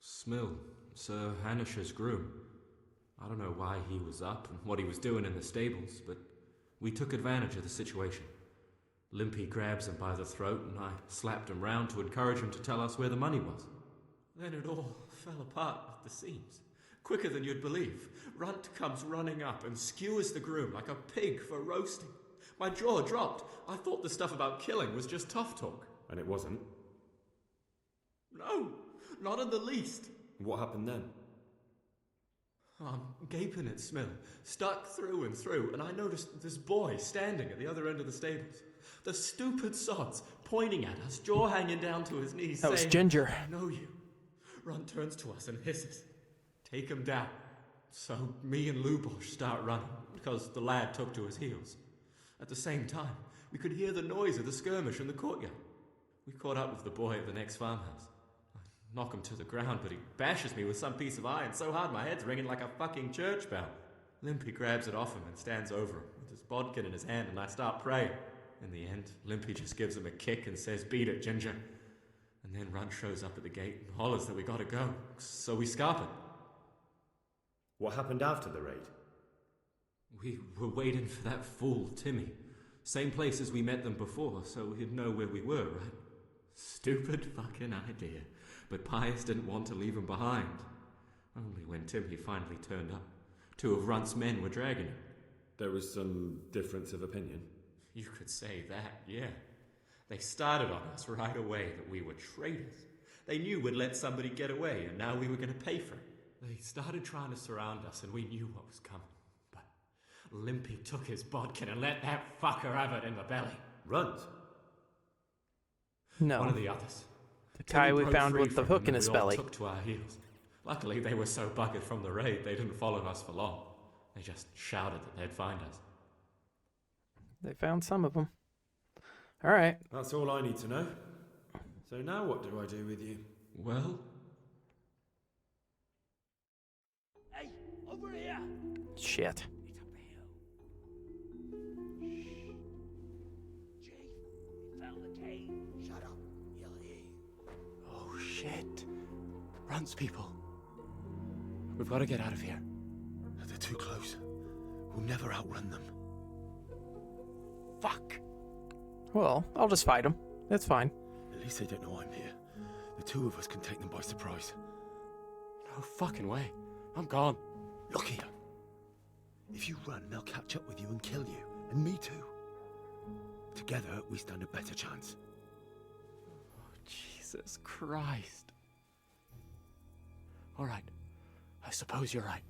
Smill, Sir Hanish's groom. I don't know why he was up and what he was doing in the stables, but we took advantage of the situation. Limpy grabs him by the throat, and I slapped him round to encourage him to tell us where the money was. Then it all fell apart at the seams. Quicker than you'd believe. Runt comes running up and skewers the groom like a pig for roasting. My jaw dropped. I thought the stuff about killing was just tough talk. And it wasn't? No, not in the least. What happened then? I'm gaping at Smill, stuck through and through, and I noticed this boy standing at the other end of the stables. The stupid sods pointing at us, jaw hanging down to his knees, That was saying, Ginger. "I know you." Runt turns to us and hisses, "Take him down." So me and Lubosh start running, because the lad took to his heels. At the same time, we could hear the noise of the skirmish in the courtyard. We caught up with the boy at the next farmhouse. I knock him to the ground, but he bashes me with some piece of iron so hard my head's ringing like a fucking church bell. Limpy grabs it off him and stands over him with his bodkin in his hand, and I start praying. In the end, Limpy just gives him a kick and says, "Beat it, Ginger." And then Runt shows up at the gate and hollers that we gotta go, so we scarp it. What happened after the raid? We were waiting for that fool, Timmy. Same place as we met them before, so he'd know where we were, right? Stupid fucking idea. But Pius didn't want to leave him behind. Only when Timmy finally turned up, 2 of Runt's men were dragging him. There was some difference of opinion? You could say that, yeah. They started on us right away that we were traitors. They knew we'd let somebody get away, and now we were going to pay for it. They started trying to surround us, and we knew what was coming. But Limpy took his bodkin and let that fucker have it in the belly. Runs? No. One of the others. The guy we broke found free with the from hook them in and his we all belly. took to our heels. Luckily, they were so buggered from the raid, they didn't follow us for long. They just shouted that they'd find us. They found some of them. All right. That's all I need to know. So now what do I do with you? Well? Hey, over here! Shit. It's up the hill. Shh. Chief, we found the cave. Shut up. You'll hear you. Oh, shit. Runs, people. We've got to get out of here. They're too close. We'll never outrun them. Fuck. Well, I'll just fight him. That's fine. At least they don't know I'm here. The two of us can take them by surprise. No fucking way. I'm gone. Look here. If you run, they'll catch up with you and kill you. And me too. Together, we stand a better chance. Oh, Jesus Christ. All right. I suppose you're right.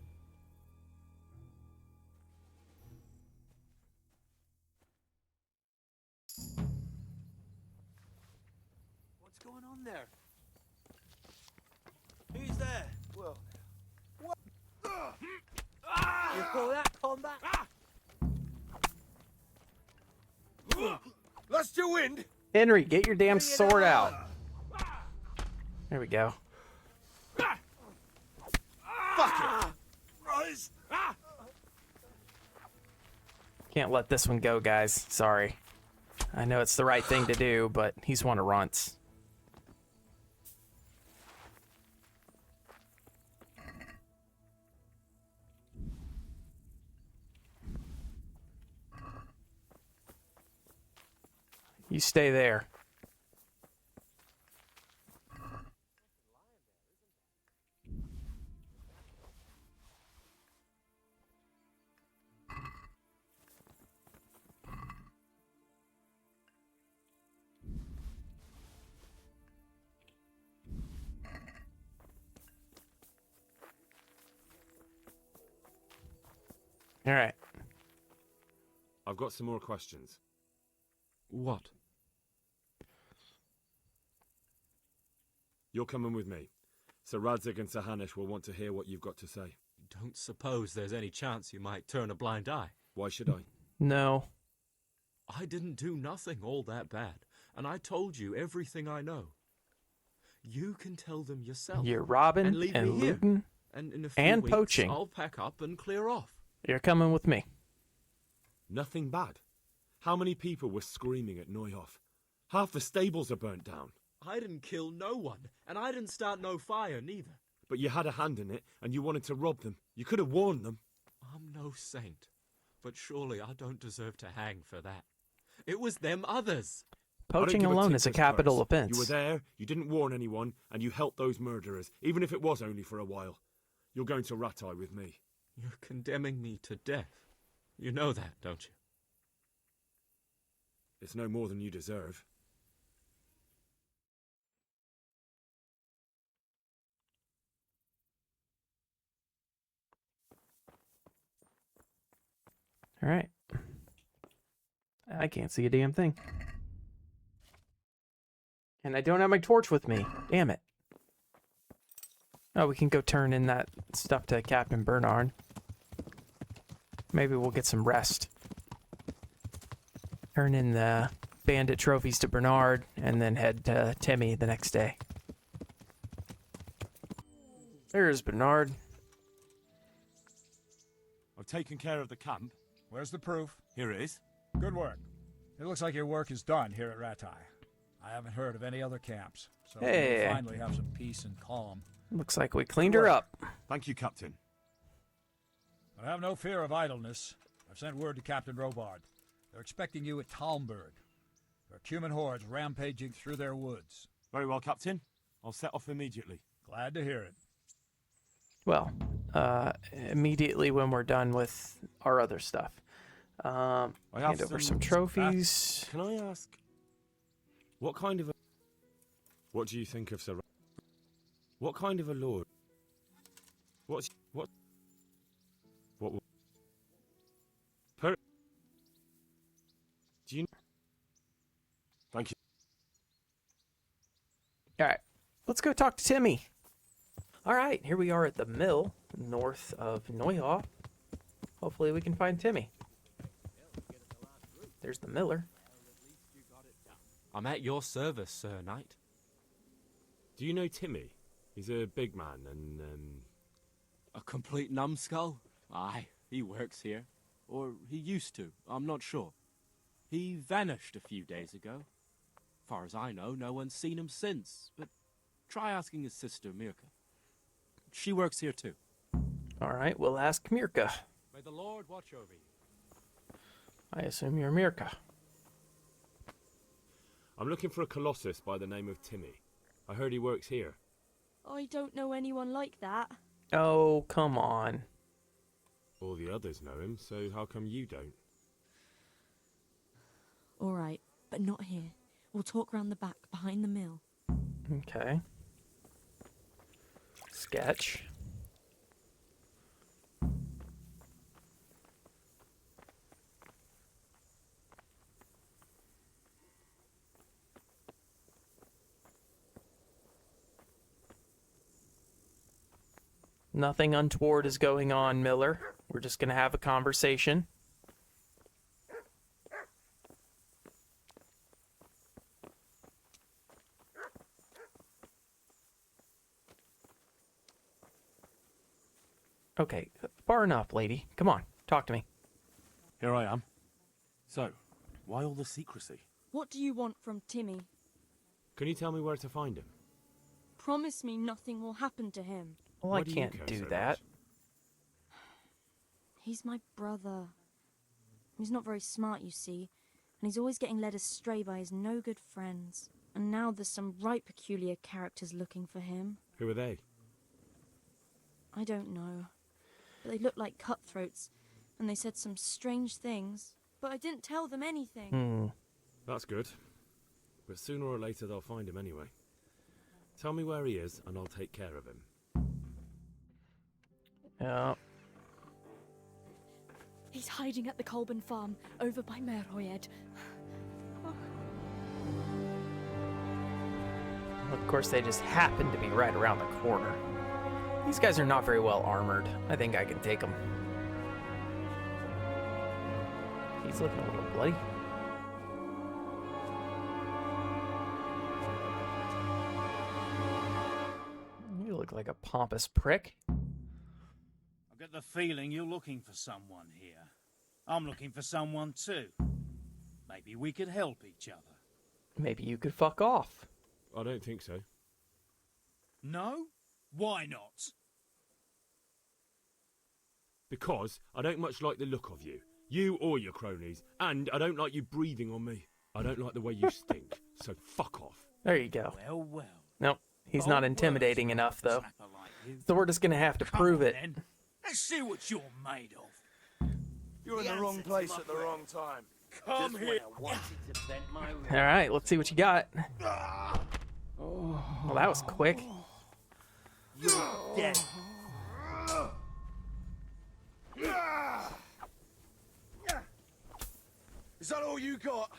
What's going on there? Who's there? Well, what? You call that combat? Lost your wind? Henry, get your damn sword out. There we go. Fuck it! Rise! Can't let this one go, guys. Sorry. I know it's the right thing to do, but he's one of runts. You stay there. All right. I've got some more questions. What? You're coming with me. Sir Radzig and Sir Hanush will want to hear what you've got to say. Don't suppose there's any chance you might turn a blind eye. Why should I? No. I didn't do nothing all that bad, and I told you everything I know. You can tell them yourself. You're robbing and leave and me here. looting And in a few and weeks, poaching. I'll pack up and clear off. You're coming with me. Nothing bad. How many people were screaming at Neuhoff? Half the stables are burnt down. I didn't kill no one, and I didn't start no fire neither. But you had a hand in it, and you wanted to rob them. You could have warned them. I'm no saint, but surely I don't deserve to hang for that. It was them others. Poaching alone is a capital offense. You were there, you didn't warn anyone, and you helped those murderers, even if it was only for a while. You're going to Rattay with me. You're condemning me to death. You know that, don't you? It's no more than you deserve. All right. I can't see a damn thing. And I don't have my torch with me. Damn it. Oh, we can go turn in that stuff to Captain Bernard. Maybe we'll get some rest. Turn in the bandit trophies to Bernard, and then head to Timmy the next day. There's Bernard. I've taken care of the camp. Where's the proof? Here it is. Good work. It looks like your work is done here at Rattay. I haven't heard of any other camps, so Hey. we'll finally have some peace and calm. Looks like we cleaned her up. Thank you, Captain. But have no fear of idleness. I've sent word to Captain Robard. They're expecting you at Talmberg. There are Cuman hordes rampaging through their woods. Very well, Captain. I'll set off immediately. Glad to hear it. Well, immediately when we're done with our other stuff. Hand over some trophies. Can I ask, What kind of a... What do you think of Sir... What kind of a lord? What... Per... Do you... Thank you. All right, let's go talk to Timmy. All right, here we are at the mill north of Neuhoff. Hopefully we can find Timmy. There's the miller. I'm at your service, Sir Knight. Do you know Timmy? He's a big man and, A complete numbskull? Aye, he works here. Or he used to, I'm not sure. He vanished a few days ago. Far as I know, no one's seen him since, but try asking his sister, Mirka. She works here too. All right, we'll ask Mirka. May the Lord watch over you. I assume you're Mirka. I'm looking for a colossus by the name of Timmy. I heard he works here. I don't know anyone like that. Oh, come on. All the others know him, so how come you don't? All right, but not here. We'll talk round the back, behind the mill. Okay. Sketch. Nothing untoward is going on, Miller. We're just going to have a conversation. Okay, far enough, lady. Come on, talk to me. Here I am. So, why all the secrecy? What do you want from Timmy? Can you tell me where to find him? Promise me nothing will happen to him. Well, Why I do you can't care do so that. much? He's my brother. He's not very smart, you see, and he's always getting led astray by his no-good friends. And now there's some right peculiar characters looking for him. Who are they? I don't know. But they looked like cutthroats, and they said some strange things. But I didn't tell them anything. That's good. But sooner or later they'll find him anyway. Tell me where he is, and I'll take care of him. Yeah. He's hiding at the Colburn farm, over by Merhoyed. Of course, they just happen to be right around the corner. These guys are not very well armored. I think I can take them. He's looking a little bloody. You look like a pompous prick. I get the feeling you're looking for someone here. I'm looking for someone too. Maybe we could help each other. Maybe you could fuck off. I don't think so. No? Why not? Because I don't much like the look of you. You or your cronies. And I don't like you breathing on me. I don't like the way you stink. So fuck off. There you go. Well, well. Nope, he's not intimidating enough, though. So we're just gonna have to prove it. Then. Let's see what you're made of. You're in the wrong place at the wrong time. Come Just here. when I wanted to vent my All right, let's see what you got. Well, that was quick. You're dead. Is that all you got?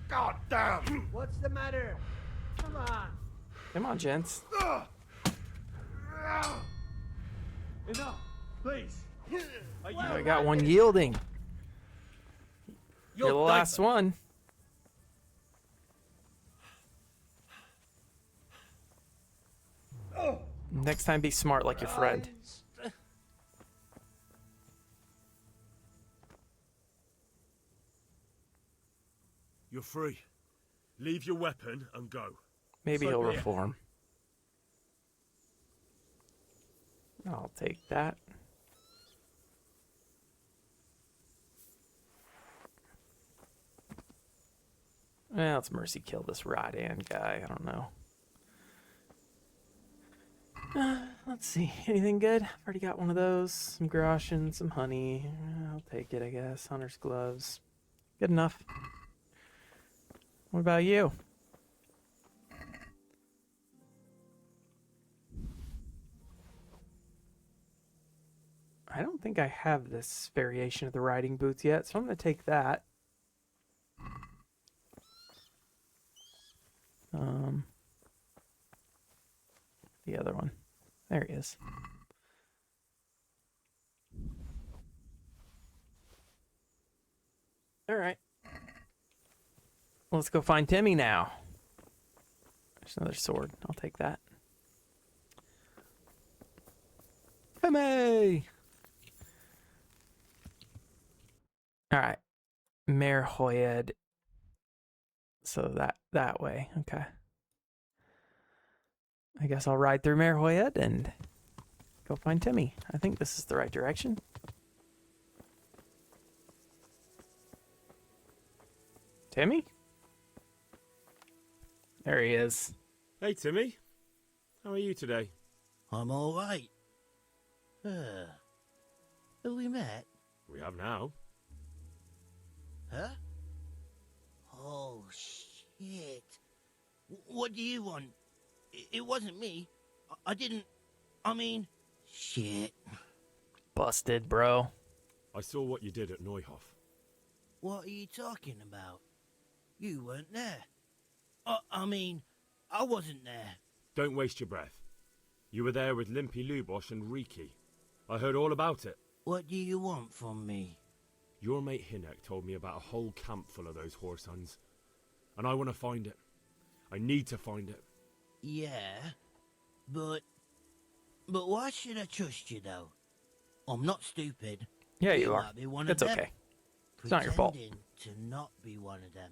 God damn! What's the matter? Come on. Come on, gents. Enough, please. I got one yielding. You're the last one. Next time, be smart like your friend. You're free. Leave your weapon and go. Maybe he'll reform. I'll take that. Well, let's mercy kill this Rodan guy. I don't know. Let's Let's see. Anything good? I've already got one of those. Some groschen, some honey. I'll take it, I guess. Hunter's gloves. Good enough. What about you? I don't think I have this variation of the riding boots yet, so I'm going to take that. The other one. There he is. All right. Let's go find Timmy now. There's another sword. I'll take that. Timmy! All right. Mayor Hoyed. So that way. Okay. I guess I'll ride through Mayor Hoyed and go find Timmy. I think this is the right direction. Timmy? There he is. Hey, Timmy. How are you today? I'm all right. Have we met? We have now. Huh? Oh, shit. What do you want? It wasn't me. I didn't... I mean... Shit. Busted, bro. I saw what you did at Neuhof. What are you talking about? You weren't there. I mean, I wasn't there. Don't waste your breath. You were there with Limpy Lubosh and Riki. I heard all about it. What do you want from me? Your mate Hinek told me about a whole camp full of those horse huns. And I want to find it. I need to find it. Yeah, but why should I trust you, though? I'm not stupid. Yeah, you are. Might be one it's of them. okay. It's not your fault. Pretending to not be one of them.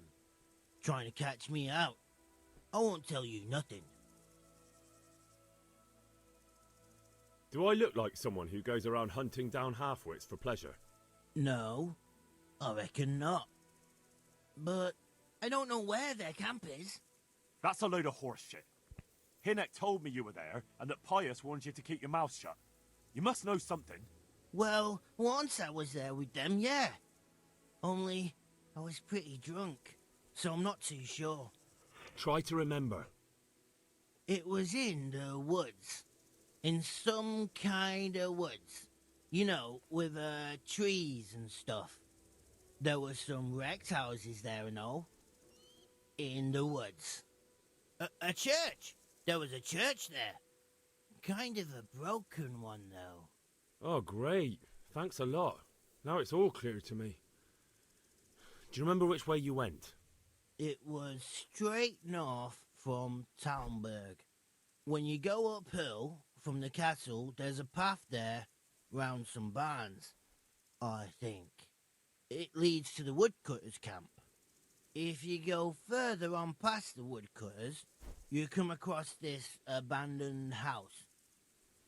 Trying to catch me out. I won't tell you nothing. Do I look like someone who goes around hunting down half-wits for pleasure? No, I reckon not. But I don't know where their camp is. That's a load of horse shit. Hinek told me you were there, and that Pius warned you to keep your mouth shut. You must know something. Well, once I was there with them, yeah. Only, I was pretty drunk, so I'm not too sure. Try to remember. It was in the woods. In some kind of woods. You know, with trees and stuff. There were some wrecked houses there and all. In the woods. A church! There was a church there. Kind of a broken one, though. Oh, great. Thanks a lot. Now it's all clear to me. Do you remember which way you went? It was straight north from Talmberg. When you go uphill from the castle, there's a path there round some barns, I think. It leads to the woodcutters' camp. If you go further on past the woodcutters, you come across this abandoned house.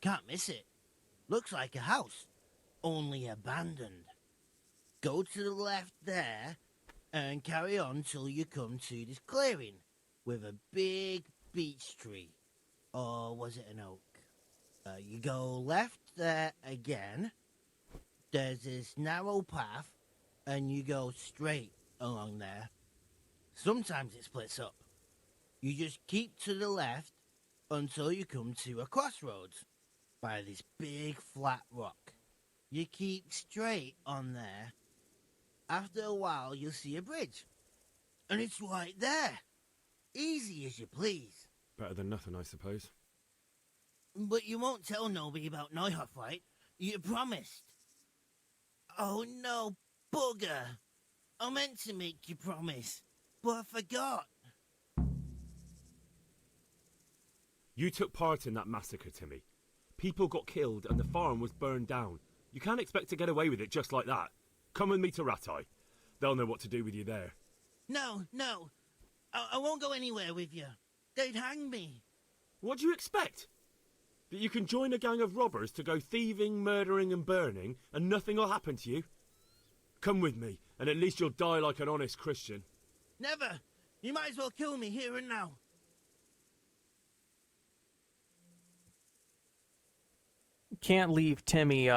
Can't miss it. Looks like a house, only abandoned. Go to the left there and carry on till you come to this clearing with a big beech tree. Or was it an oak? You go left there again. There's this narrow path and you go straight along there. Sometimes it splits up. You just keep to the left until you come to a crossroads by this big flat rock. You keep straight on there. After a while, you'll see a bridge. And it's right there. Easy as you please. Better than nothing, I suppose. But you won't tell nobody about Neuhof, right? You promised. Oh no, bugger. I meant to make you promise, but I forgot. You took part in that massacre, Timmy. People got killed and the farm was burned down. You can't expect to get away with it just like that. Come with me to Ratai. They'll know what to do with you there. No. I won't go anywhere with you. They'd hang me. What do you expect? That you can join a gang of robbers to go thieving, murdering and burning and nothing will happen to you? Come with me, and at least you'll die like an honest Christian. Never. You might as well kill me here and now. can't leave Timmy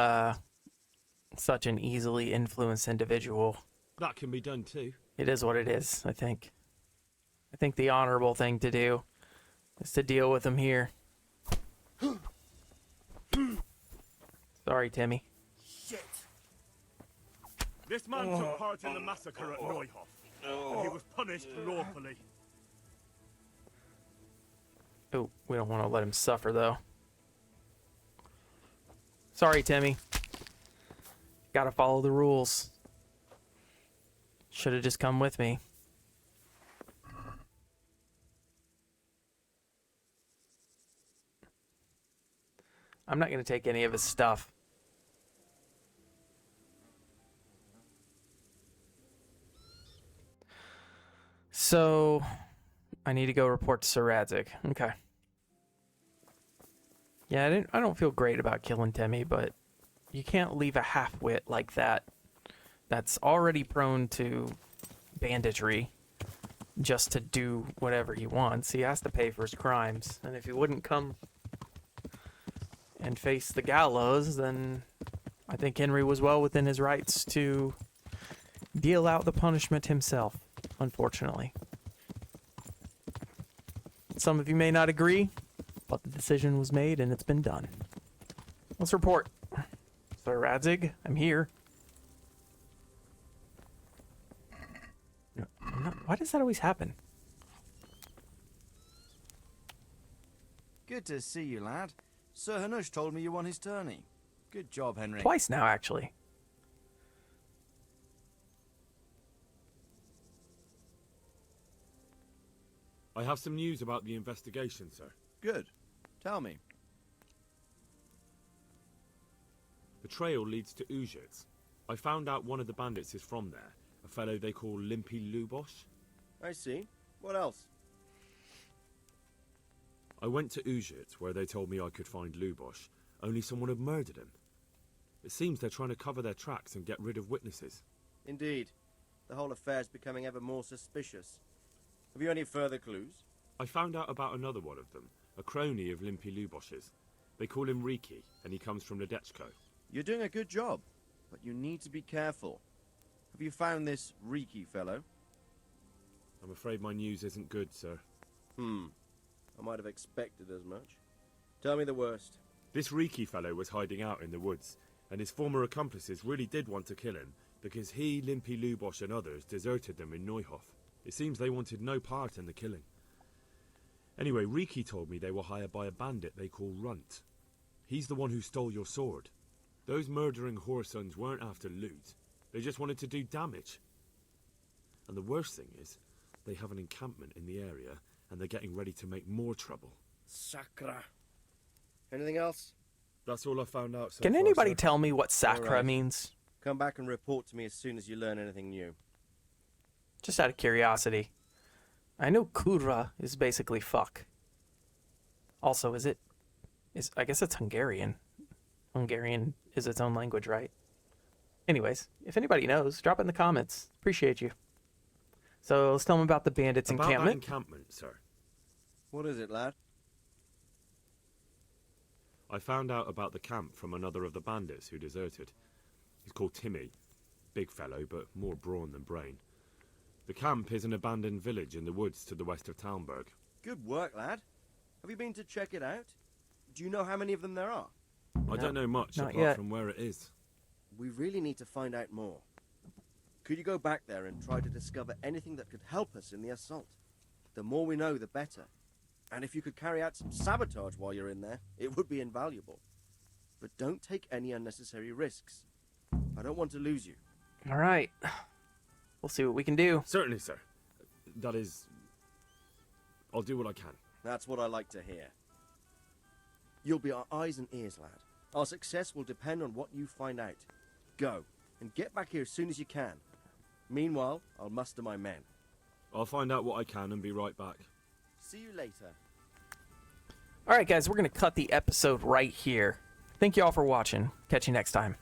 such an easily influenced individual. That can be done too. It is what it is, I think. I think the honorable thing to do is to deal with him here. Sorry, Timmy. Shit. This man took part in the massacre at Neuhof, and he was punished lawfully. Oh, we don't want to let him suffer, though. Sorry, Timmy. Gotta follow the rules. Should have just come with me. I'm not going to take any of his stuff. So, I need to go report to Sir Radzik. Okay. Yeah, I don't feel great about killing Timmy, but you can't leave a half-wit like that that's already prone to banditry just to do whatever he wants. He has to pay for his crimes, and if he wouldn't come and face the gallows, then I think Henry was well within his rights to deal out the punishment himself, unfortunately. Some of you may not agree, but the decision was made and it's been done. Let's report. Sir Radzig, I'm here. No, why does that always happen? Good to see you, lad. Sir Hanush told me you won his tourney. Good job, Henry. Twice now, actually. I have some news about the investigation, sir. Good. Tell me. The trail leads to Uzhitz. I found out one of the bandits is from there, a fellow they call Limpy Lubosh. I see. What else? I went to Uzhitz, where they told me I could find Lubosh, only someone had murdered him. It seems they're trying to cover their tracks and get rid of witnesses. Indeed. The whole affair's becoming ever more suspicious. Have you any further clues? I found out about another one of them, a crony of Limpy Lubosh's. They call him Riki, and he comes from Ledechko. You're doing a good job, but you need to be careful. Have you found this Riki fellow? I'm afraid my news isn't good, sir. I might have expected as much. Tell me the worst. This Riki fellow was hiding out in the woods, and his former accomplices really did want to kill him, because he, Limpy Lubosh and others deserted them in Neuhof. It seems they wanted no part in the killing. Anyway, Riki told me they were hired by a bandit they call Runt. He's the one who stole your sword. Those murdering whoresons weren't after loot. They just wanted to do damage. And the worst thing is, they have an encampment in the area, and they're getting ready to make more trouble. Sakra. Anything else? That's all I found out so Can far, anybody sir. tell me what Sakra Alright. means? Come back and report to me as soon as you learn anything new. Just out of curiosity. I know Kudra is basically fuck. Also, I guess it's Hungarian. Hungarian is its own language, right? Anyways, if anybody knows, drop it in the comments. Appreciate you. So let's tell them about the bandits About encampment. that encampment, sir. What is it, lad? I found out about the camp from another of the bandits who deserted. He's called Timmy. Big fellow, but more brawn than brain. The camp is an abandoned village in the woods to the west of Talmberg. Good work, lad. Have you been to check it out? Do you know how many of them there are? I don't know much not apart yet. from where it is. We really need to find out more. Could you go back there and try to discover anything that could help us in the assault? The more we know, the better. And if you could carry out some sabotage while you're in there, it would be invaluable. But don't take any unnecessary risks. I don't want to lose you. All right. We'll see what we can do. Certainly, sir. That is... I'll do what I can. That's what I like to hear. You'll be our eyes and ears, lad. Our success will depend on what you find out. Go, and get back here as soon as you can. Meanwhile, I'll muster my men. I'll find out what I can and be right back. See you later. All right, guys, we're going to cut the episode right here. Thank you all for watching. Catch you next time.